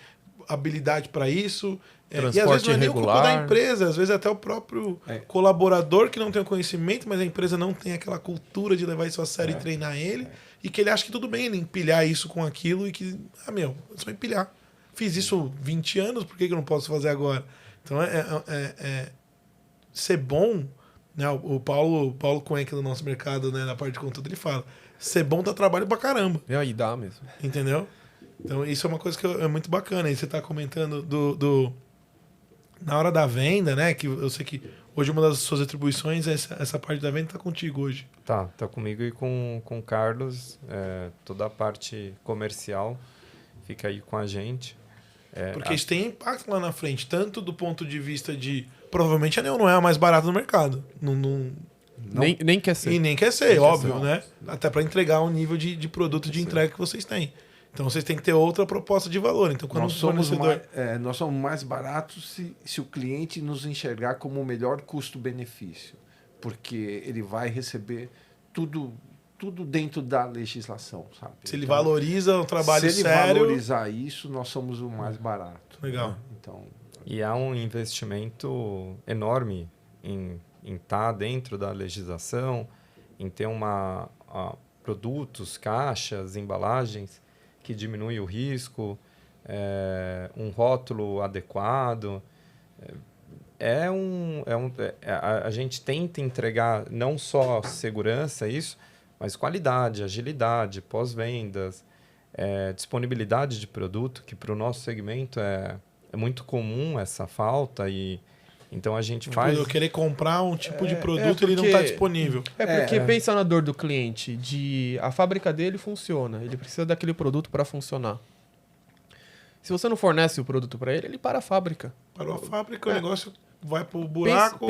habilidade para isso. E às vezes Transporte não é nem o culpa da irregular. empresa, às vezes até o próprio colaborador que não tem o conhecimento, mas a empresa não tem aquela cultura de levar isso a sério e treinar ele, e que ele acha que tudo bem ele empilhar isso com aquilo e que, é só empilhar. Fiz isso 20 anos, por que eu não posso fazer agora? Então ser bom, né? O Paulo Cunha aqui do nosso mercado, né, na parte de conteúdo, ele fala, ser bom dá trabalho pra caramba. E aí dá mesmo. Entendeu? Então, isso é uma coisa que é muito bacana. Aí você está comentando na hora da venda, né? Que eu sei que hoje uma das suas atribuições é essa parte da venda está contigo hoje. Tá comigo e com o Carlos. Toda a parte comercial fica aí com a gente. Porque isso tem impacto lá na frente, tanto do ponto de vista de... Provavelmente a Neon não é a mais barata no mercado. Nem quer ser. E nem quer ser, óbvio, né? Até para entregar o nível de produto de entrega que vocês têm. Então vocês têm que ter outra proposta de valor. Então quando Nós somos fornecedor... nós somos mais baratos se o cliente nos enxergar como o melhor custo-benefício, porque ele vai receber tudo dentro da legislação, sabe? Se ele valoriza o trabalho se ele sério... valorizar isso, nós somos o mais barato. Legal. Né? Então, E há um investimento enorme em estar dentro da legislação, em ter produtos, caixas, embalagens que diminuem o risco, um rótulo adequado. A gente tenta entregar não só segurança, isso, mas qualidade, agilidade, pós-vendas, disponibilidade de produto, que para o nosso segmento é muito comum essa falta, e então a gente faz... Eu querer comprar um tipo de produto porque- ele não está disponível. Porque pensa na dor do cliente, a fábrica dele funciona, ele precisa daquele produto para funcionar. Se você não fornece o produto para ele para a fábrica. Parou a fábrica, o negócio vai pro buraco.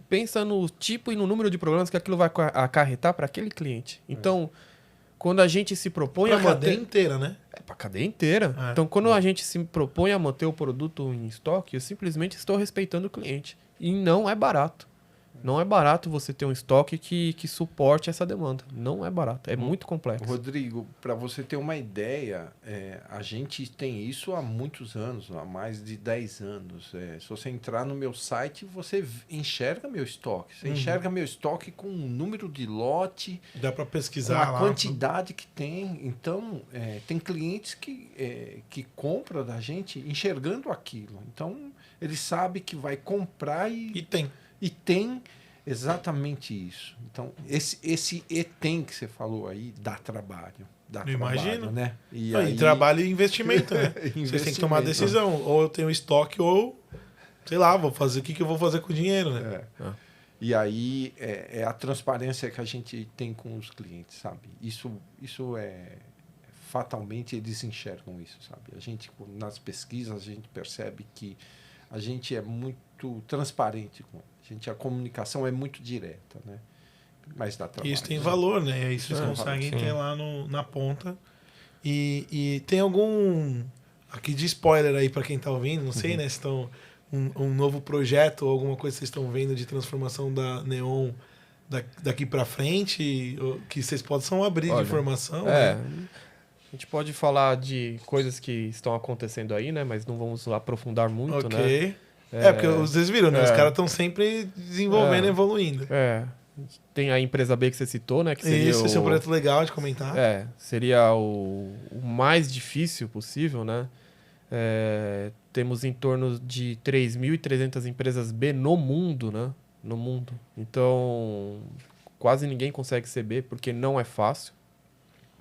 Pensa no tipo e no número de problemas que aquilo vai acarretar para aquele cliente. Então, quando a gente se propõe Pra a cadeia manter... inteira, né? Para a cadeia inteira. É. Então, quando a gente se propõe a manter o produto em estoque, eu simplesmente estou respeitando o cliente. E não é barato. Não é barato você ter um estoque que suporte essa demanda. Não é barato. É muito complexo. Rodrigo, para você ter uma ideia, a gente tem isso há muitos anos, há mais de 10 anos. Se você entrar no meu site, você enxerga meu estoque. Você enxerga meu estoque com um número de lote, Dá para com pesquisar a lá. quantidade que tem. Então, tem clientes que compram da gente enxergando aquilo. Então, ele sabe que vai comprar E tem. e tem exatamente isso. Então, esse e tem que você falou aí dá trabalho. Dá Eu trabalho, imagino. né? E E trabalho e investimento, né? Vocês têm que tomar a decisão. Ou eu tenho estoque, ou, sei lá, vou fazer o que eu vou fazer com o dinheiro, né? E aí é a transparência que a gente tem com os clientes, sabe? Isso é fatalmente eles enxergam isso, sabe? A gente nas pesquisas a gente percebe que a gente é muito transparente com a comunicação é muito direta, né? Mas dá trabalho. E isso tem valor, né? E aí vocês conseguem ter lá na ponta. E tem algum aqui de spoiler aí para quem tá ouvindo, não sei, né? Se estão um novo projeto ou alguma coisa que vocês estão vendo de transformação da Neon daqui para frente, que vocês possam abrir de informação. É, né? a gente pode falar de coisas que estão acontecendo aí, né? Mas não vamos aprofundar muito, né? Ok. Porque vocês viram, né? Os caras estão sempre desenvolvendo e evoluindo. Tem a empresa B que você citou, né? Que seria esse é um projeto legal de comentar. Seria o mais difícil possível, né? Temos em torno de 3.300 empresas B no mundo, né? No mundo. Então, quase ninguém consegue ser B, porque não é fácil.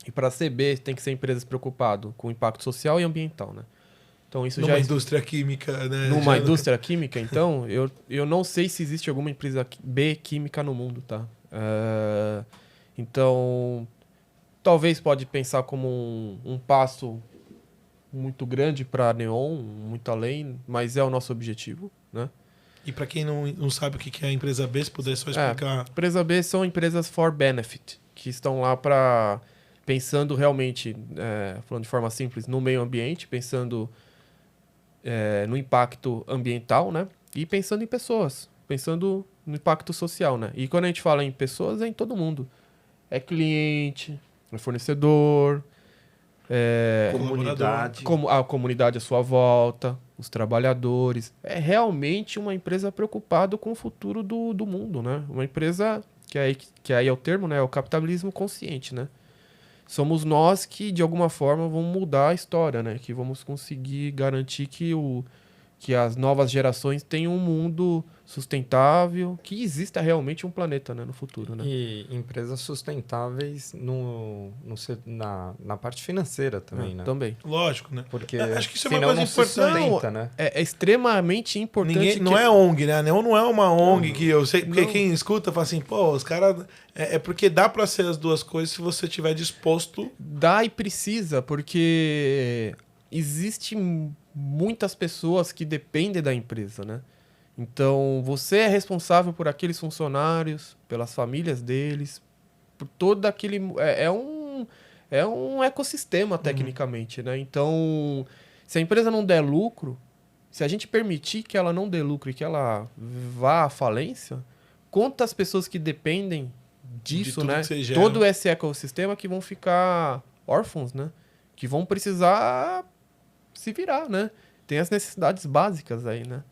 E para ser B, tem que ser empresas preocupadas com o impacto social e ambiental, né? Então, isso Numa já indústria química, né? Numa indústria química, então, eu não sei se existe alguma empresa B química no mundo, tá? Então, talvez pode pensar como um passo muito grande para a Neon, muito além, mas é o nosso objetivo, né? E para quem não sabe o que é a empresa B, se puder só explicar. Empresa B são empresas for benefit, que estão lá para pensando realmente, falando de forma simples, no meio ambiente, pensando no impacto ambiental, né? E pensando em pessoas, pensando no impacto social, né? E quando a gente fala em pessoas, é em todo mundo. É cliente, é fornecedor, comunidade. A comunidade à sua volta, os trabalhadores. É realmente uma empresa preocupada com o futuro do mundo, né? Uma empresa que aí é o termo, né? É o capitalismo consciente, né? Somos nós que, de alguma forma, vamos mudar a história, né? Que vamos conseguir garantir que as novas gerações tenham um mundo sustentável, que exista realmente um planeta, né, no futuro, né? E empresas sustentáveis na parte financeira também, né? Também. Lógico, né? Porque acho que isso é uma senão coisa não se importante. sustenta, né? É extremamente importante. Não é ONG, né? A Neon não é uma ONG que eu sei. Porque quem escuta fala assim, pô, os caras. É porque dá pra ser as duas coisas se você estiver disposto. Dá e precisa, porque existem muitas pessoas que dependem da empresa, né? Então, você é responsável por aqueles funcionários, pelas famílias deles, por todo aquele... É um ecossistema, tecnicamente, né? Então, se a empresa não der lucro, se a gente permitir que ela não dê lucro e que ela vá à falência, quantas pessoas que dependem disso, né? Todo esse ecossistema que vão ficar órfãos, né? Que vão precisar se virar, né? Tem as necessidades básicas aí, né?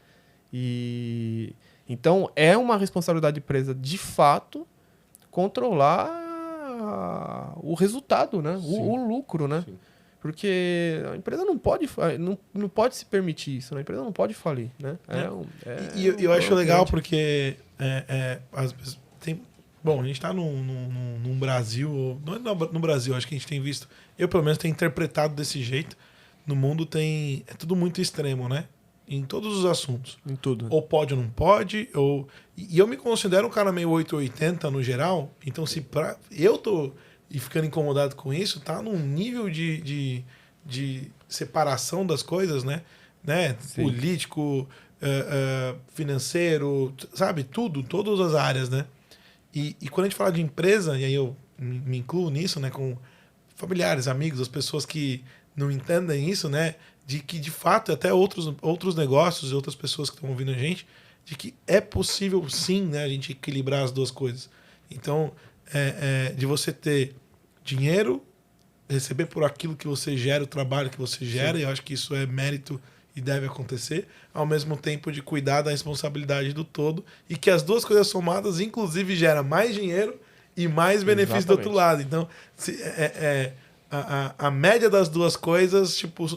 E então é uma responsabilidade da empresa, de fato, controlar o resultado, né? O lucro, né? Sim. Porque a empresa não pode se permitir isso, né? A empresa não pode falir, né? E eu acho legal porque às vezes bom, a gente está num Brasil, não é no Brasil, acho que a gente tem visto, eu pelo menos tenho interpretado desse jeito. No mundo é tudo muito extremo, né? Em todos os assuntos. Em tudo. Ou pode ou não pode. E eu me considero um cara meio 880 no geral. Então, se eu tô ficando incomodado com isso, tá num nível de separação das coisas, né? Político, financeiro, sabe? Tudo, todas as áreas, né? E quando a gente fala de empresa, e aí eu me incluo nisso, né? Com familiares, amigos, as pessoas que não entendem isso, né? De que, de fato, até outros negócios e outras pessoas que estão ouvindo a gente, de que é possível, sim, né? A gente equilibrar as duas coisas. Então, de você ter dinheiro, receber por aquilo que você gera, o trabalho que você gera, sim. E eu acho que isso é mérito e deve acontecer, ao mesmo tempo de cuidar da responsabilidade do todo, e que as duas coisas somadas, inclusive, gera mais dinheiro e mais benefício do outro lado. Então, a média das duas coisas tipo,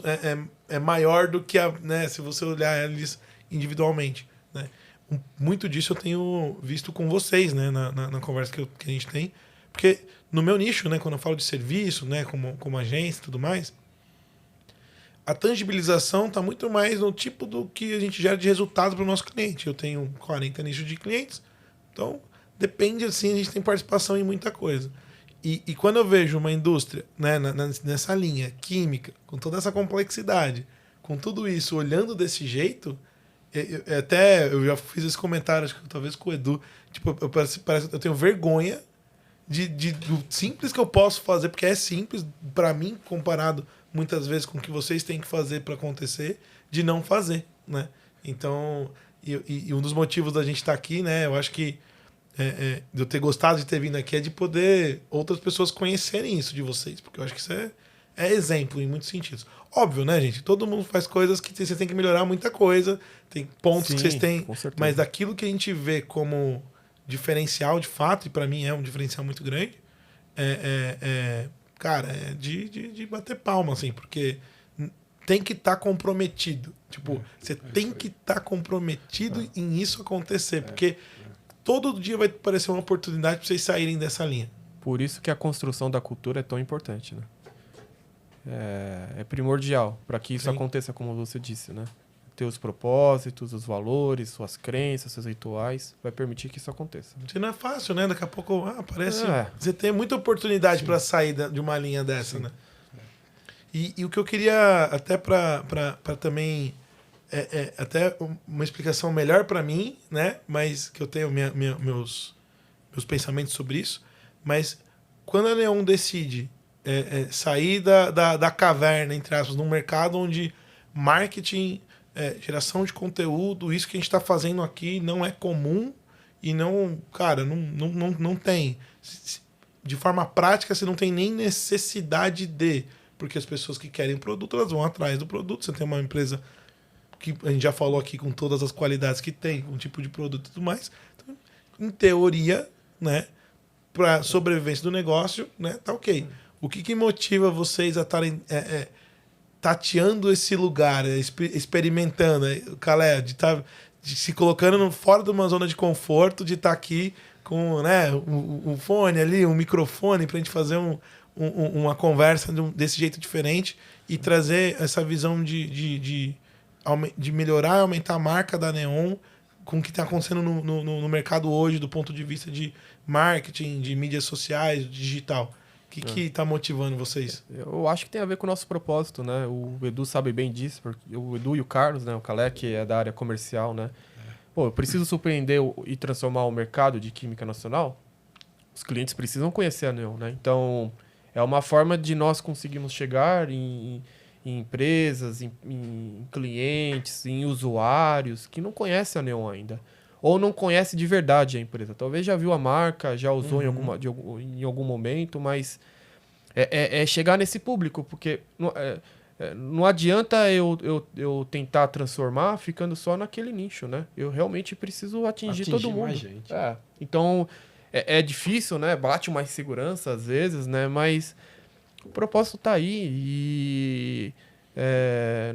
é maior do que né, se você olhar eles individualmente, né? Muito disso eu tenho visto com vocês, né? Na conversa que a gente tem. Porque no meu nicho, né? Quando eu falo de serviço, né? Como agência e tudo mais, a tangibilização está muito mais no tipo do que a gente gera de resultado para o nosso cliente. Eu tenho 40 nichos de clientes, então depende, assim, a gente tem participação em muita coisa. E quando eu vejo uma indústria, né, nessa linha química, com toda essa complexidade, com tudo isso, olhando desse jeito, eu já fiz esse comentário, acho que talvez com o Edu, tipo, eu tenho vergonha do simples que eu posso fazer, porque é simples para mim, comparado muitas vezes com o que vocês têm que fazer para acontecer, de não fazer, né? Então, e um dos motivos da gente estar aqui, né? Eu acho que de eu ter gostado de ter vindo aqui é de poder outras pessoas conhecerem isso de vocês, porque eu acho que isso é exemplo em muitos sentidos. Óbvio, né, gente? Todo mundo faz coisas que vocês têm que melhorar muita coisa, tem pontos Sim, que vocês têm, com certeza. mas daquilo que a gente vê como diferencial de fato, e para mim é um diferencial muito grande, cara, é de bater palma, assim, porque tem que estar comprometido. Tipo, você tem que estar comprometido em isso acontecer, porque todo dia vai aparecer uma oportunidade para vocês saírem dessa linha. Por isso que a construção da cultura é tão importante, né? É primordial para que isso Sim. aconteça, como você disse, né? Ter os propósitos, os valores, suas crenças, seus rituais, vai permitir que isso aconteça. Isso não é fácil, né? Daqui a pouco aparece. É. Você tem muita oportunidade para sair de uma linha dessa, né? E o que eu queria, até para também. Até uma explicação melhor para mim, né? Mas que eu tenho meus pensamentos sobre isso. Mas quando a Neon decide sair da caverna, entre aspas, num mercado onde marketing, geração de conteúdo, isso que a gente está fazendo aqui não é comum e não, cara, não tem. De forma prática, você não tem nem necessidade porque as pessoas que querem produto, elas vão atrás do produto. Você tem uma empresa que a gente já falou aqui com todas as qualidades que tem, com o tipo de produto e tudo mais. Então, em teoria, né, para sobrevivência do negócio, né, tá ok. O que motiva vocês a estarem tateando esse lugar, experimentando, Calé, de se colocando fora de uma zona de conforto, de estar aqui com, né, um fone ali, um microfone para a gente fazer uma conversa desse jeito diferente e trazer essa visão de melhorar e aumentar a marca da Neon com o que está acontecendo no mercado hoje, do ponto de vista de marketing, de mídias sociais, digital. O que está motivando vocês? Eu acho que tem a ver com o nosso propósito, né? O Edu sabe bem disso, porque o Edu e o Carlos, né? O Calé, que é da área comercial, né? Pô, eu preciso surpreender e transformar o mercado de química nacional. Os clientes precisam conhecer a Neon, né? Então, é uma forma de nós conseguirmos chegar em empresas, em clientes, em usuários que não conhecem a Neon ainda. Ou não conhece de verdade a empresa. Talvez já viu a marca, já usou em algum momento, mas é chegar nesse público, porque não adianta eu tentar transformar ficando só naquele nicho, né? Eu realmente preciso atingir todo mundo. Mais gente. Então, é difícil, né? Bate uma insegurança às vezes, né? Mas o propósito tá aí e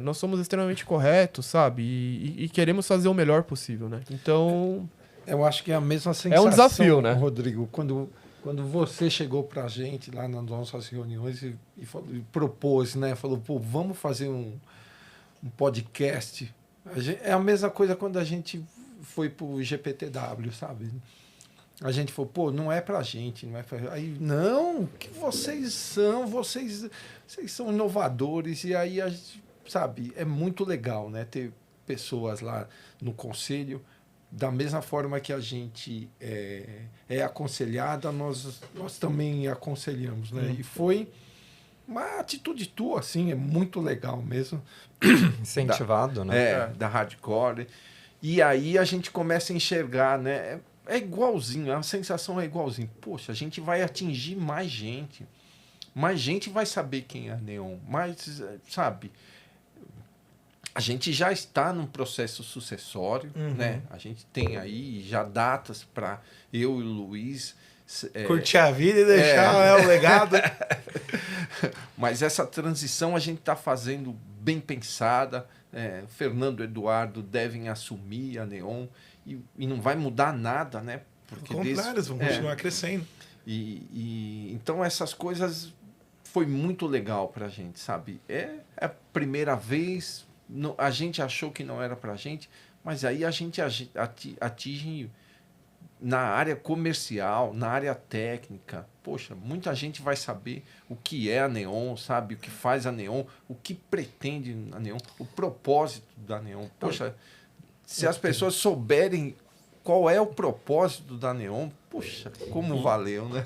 nós somos extremamente corretos, sabe? E queremos fazer o melhor possível, né? Então... Eu acho que é a mesma sensação, É um desafio, né? Rodrigo, quando você chegou pra gente lá nas nossas reuniões e propôs, né? Falou, pô, vamos fazer um podcast. É a mesma coisa quando a gente foi pro GPTW, sabe? A gente falou, pô, não é pra gente, não é pra... Aí, não, que vocês são inovadores, e aí, sabe, é muito legal, né, ter pessoas lá no conselho, da mesma forma que a gente é aconselhada, nós também aconselhamos, né, e foi uma atitude tua, assim, é muito legal mesmo. Incentivado, né? Da Hardcore, e aí a gente começa a enxergar, né, é igualzinho, a sensação é igualzinho. Poxa, a gente vai atingir mais gente. Mais gente vai saber quem é a Neon. Mais, sabe? A gente já está num processo sucessório, né? A gente tem aí já datas para eu e o Luiz... Curtir a vida e deixar o legado. Mas essa transição a gente está fazendo bem pensada. Fernando e Eduardo devem assumir a Neon e não vai mudar nada, né? Porque ao contrário, eles vão continuar crescendo. Então essas coisas foi muito legal para a gente, sabe? É a primeira vez, a gente achou que não era para a gente, mas aí a gente atinge na área comercial, na área técnica. Poxa, muita gente vai saber o que é a Neon, sabe? O que faz a Neon, o que pretende a Neon, o propósito da Neon. Poxa, se as pessoas souberem qual é o propósito da Neon, puxa, como valeu, né?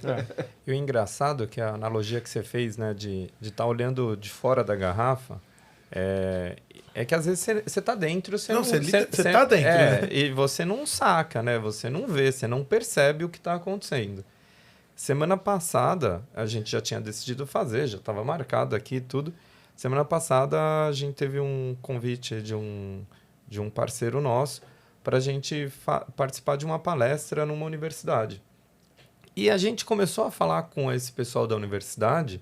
E o engraçado é que a analogia que você fez, né, de estar olhando de fora da garrafa, é que às vezes você está dentro, você está dentro, né? E você não saca, né? Você não vê, você não percebe o que está acontecendo. Semana passada, a gente já tinha decidido fazer, já estava marcado aqui tudo. Semana passada, a gente teve um convite de um parceiro nosso para a gente participar de uma palestra numa universidade. E a gente começou a falar com esse pessoal da universidade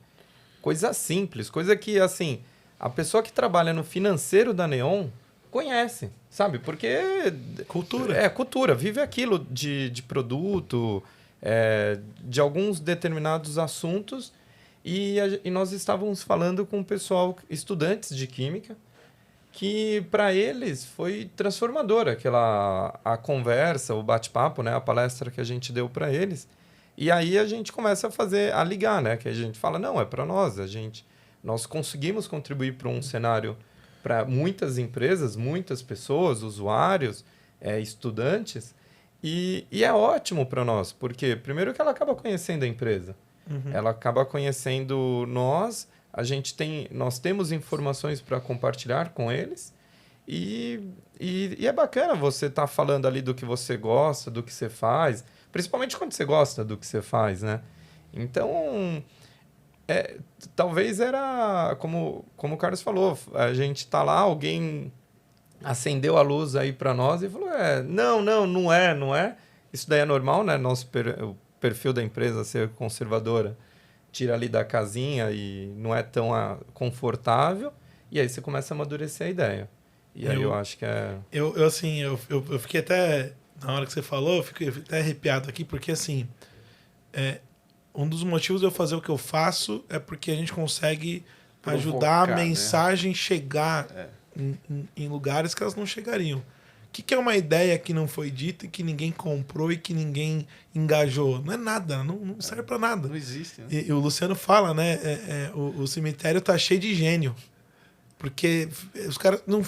coisa simples, coisa que, assim, a pessoa que trabalha no financeiro da Neon conhece, sabe? Porque... Cultura. Cultura. Vive aquilo de produto, de alguns determinados assuntos. E nós estávamos falando com o pessoal, estudantes de química, que para eles foi transformadora a conversa, o bate-papo, né, a palestra que a gente deu para eles. E aí a gente começa a ligar, né, que a gente fala, não, é para nós, nós conseguimos contribuir para um cenário para muitas empresas, muitas pessoas, usuários, estudantes, e é ótimo para nós, porque primeiro que ela acaba conhecendo a empresa, ela acaba conhecendo nós temos informações para compartilhar com eles e é bacana você estar falando ali do que você gosta, do que você faz, principalmente quando você gosta do que você faz, né? Então, talvez era, como o Carlos falou, a gente está lá, alguém acendeu a luz aí para nós e falou, não é. Isso daí é normal, né? O perfil da empresa ser conservadora tira ali da casinha e não é tão confortável, e aí você começa a amadurecer a ideia. E aí eu acho que Eu fiquei até, na hora que você falou, eu fiquei até arrepiado aqui, porque assim, um dos motivos de eu fazer o que eu faço é porque a gente consegue ajudar a mensagem chegar em lugares que elas não chegariam. O que é uma ideia que não foi dita e que ninguém comprou e que ninguém engajou? Não é nada, não serve para nada. Não existe, né? E o Luciano fala, né? O cemitério tá cheio de gênio. Porque os caras não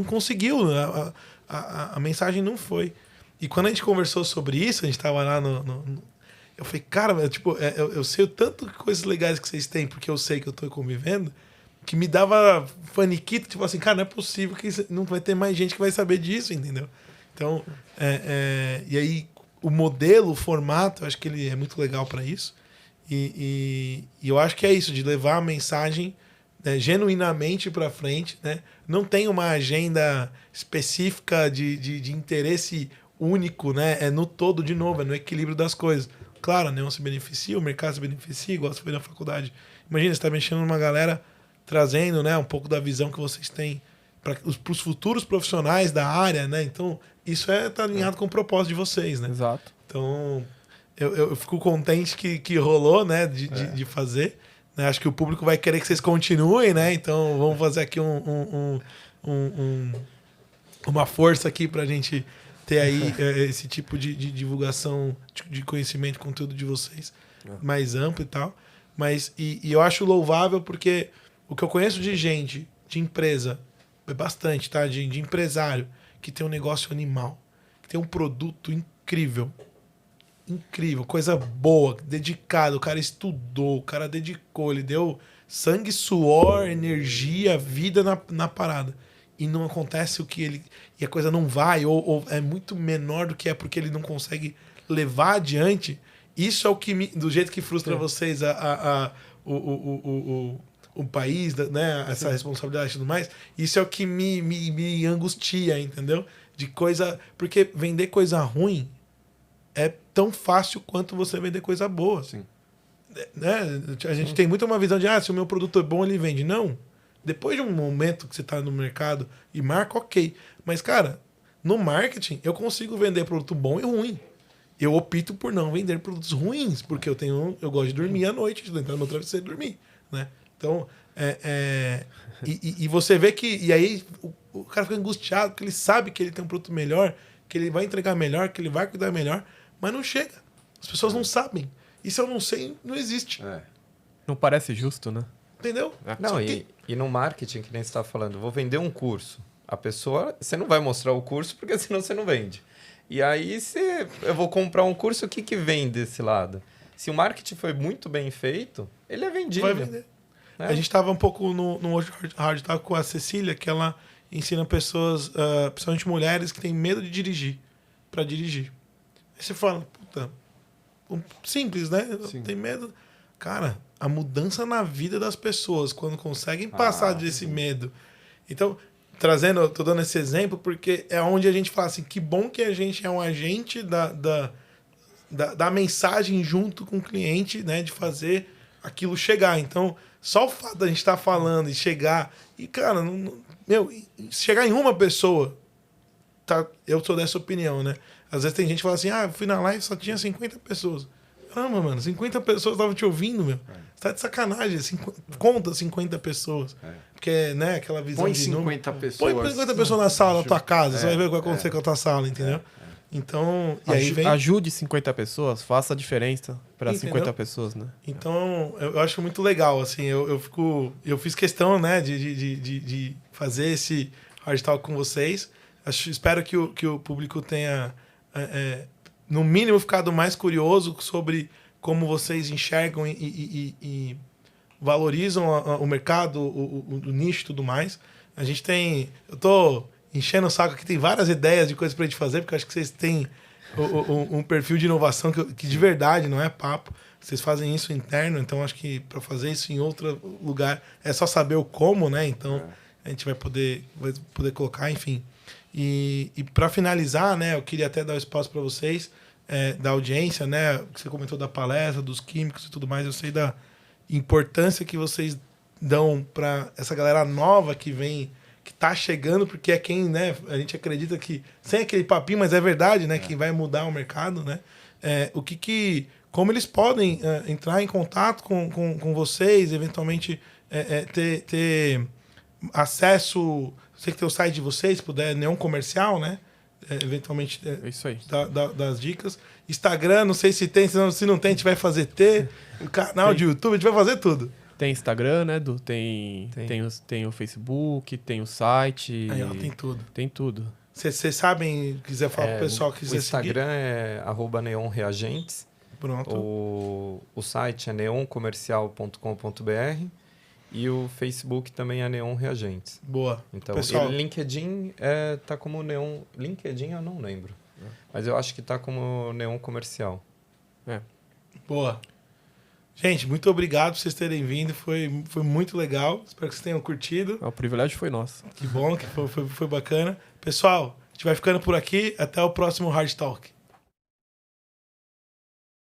conseguiu. A mensagem não foi. E quando a gente conversou sobre isso, a gente tava lá eu falei, cara, eu sei o tanto de coisas legais que vocês têm, porque eu sei que eu tô convivendo, que me dava faniquito, tipo assim, cara, não é possível que não vai ter mais gente que vai saber disso, entendeu? Então, e aí o modelo, o formato, eu acho que ele é muito legal para isso. E eu acho que é isso, de levar a mensagem genuinamente para frente, né? Não tem uma agenda específica de interesse único, né? É no todo, de novo, é no equilíbrio das coisas. Claro, a Neon se beneficia, o mercado se beneficia, igual você foi na faculdade. Imagina, você está mexendo numa galera trazendo, né, um pouco da visão que vocês têm para os futuros profissionais da área, né? Então, isso tá alinhado com o propósito de vocês, né? Exato. Então, eu fico contente que rolou, né, de fazer. Né? Acho que o público vai querer que vocês continuem, né? Então, vamos fazer aqui uma força aqui para a gente ter aí esse tipo de divulgação de conhecimento, conteúdo de vocês mais amplo e tal. Mas, e eu acho louvável porque o que eu conheço de gente, de empresa, é bastante, tá? De empresário, que tem um negócio animal, que tem um produto incrível, coisa boa, dedicado, o cara estudou, o cara dedicou, ele deu sangue, suor, energia, vida na parada. E não acontece e a coisa não vai, ou é muito menor do que é porque ele não consegue levar adiante. Isso é o que do jeito que frustra vocês, o país, né? Essa responsabilidade e tudo mais. Isso é o que me angustia, entendeu? De coisa... Porque vender coisa ruim é tão fácil quanto você vender coisa boa. Sim. Né? A gente tem muito uma visão de, se o meu produto é bom, ele vende. Não. Depois de um momento que você está no mercado e marca, ok. Mas, cara, no marketing, eu consigo vender produto bom e ruim. Eu opto por não vender produtos ruins, porque eu gosto de dormir à noite, de entrar no meu travesseiro e dormir. Né? Então, e você vê que... E aí o cara fica angustiado, porque ele sabe que ele tem um produto melhor, que ele vai entregar melhor, que ele vai cuidar melhor, mas não chega. As pessoas não sabem. E se eu não sei, não existe. Não parece justo, né? Entendeu? Não, e no marketing, que nem você está falando, vou vender um curso. A pessoa, você não vai mostrar o curso, porque senão você não vende. E aí, eu vou comprar um curso, o que vem desse lado? Se o marketing foi muito bem feito, ele é vendido. Vai vender. Né? A gente estava um pouco no hoje Hard Talk com a Cecília, que ela ensina pessoas, principalmente mulheres, que têm medo de dirigir, para dirigir. Aí você fala, puta, simples, né? Sim. Tem medo. Cara, a mudança na vida das pessoas, quando conseguem passar desse medo. Então, tô dando esse exemplo, porque é onde a gente fala assim, que bom que a gente é um agente da mensagem junto com o cliente, né? De fazer aquilo chegar. Então, só o fato da gente estar falando e chegar... E, cara, chegar em uma pessoa... Tá, eu sou dessa opinião, né? Às vezes tem gente que fala assim, eu fui na live e só tinha 50 pessoas. Caramba, mano, 50 pessoas estavam te ouvindo, meu. Você tá de sacanagem. Conta 50 pessoas. Porque, né, aquela visão Põe de 50 pessoas. Põe 50 pessoas na sala da tua casa, você vai ver o que vai acontecer com a tua sala, entendeu? Então, e aí vem... Ajude 50 pessoas, faça a diferença para Entendeu? 50 pessoas, né? Então, eu acho muito legal, assim, eu fiz questão, né, de fazer esse hard talk com vocês. Espero que o público tenha, no mínimo, ficado mais curioso sobre como vocês enxergam e valorizam o mercado, o nicho e tudo mais. A gente tem... Eu tô enchendo o saco aqui, tem várias ideias de coisas pra gente fazer, porque eu acho que vocês têm um perfil de inovação que de verdade não é papo. Vocês fazem isso interno, então acho que para fazer isso em outro lugar é só saber o como, né? Então a gente vai poder colocar, enfim. E para finalizar, né, eu queria até dar o espaço para vocês, da audiência, né? Que você comentou da palestra, dos químicos e tudo mais. Eu sei da importância que vocês dão para essa galera nova que vem, que tá chegando, porque é quem, né? A gente acredita que, sem aquele papinho, mas é verdade, né? Que vai mudar o mercado, né? Como eles podem entrar em contato com vocês, eventualmente ter acesso... Sei que tem o site de vocês, se puder, Neon Comercial, né? Eventualmente É isso aí. das dicas. Instagram, não sei se tem, se não tem, a gente vai fazer o canal de YouTube, a gente vai fazer tudo. Tem Instagram, né, Edu? Tem o Facebook, tem o site. Aí, ó, tem tudo. Tem tudo. Vocês sabem, quiser falar pro pessoal que quiser O Instagram seguir. é @neonreagentes. Pronto. O site é neoncomercial.com.br e o Facebook também é Neon Reagentes. Boa. Então, Pessoal, e LinkedIn tá como Neon... LinkedIn eu não lembro. Mas eu acho que tá como Neon Comercial. boa. Gente, muito obrigado por vocês terem vindo. Foi muito legal. Espero que vocês tenham curtido. O privilégio foi nosso. Que bom, que foi bacana. Pessoal, a gente vai ficando por aqui. Até o próximo Hard Talk.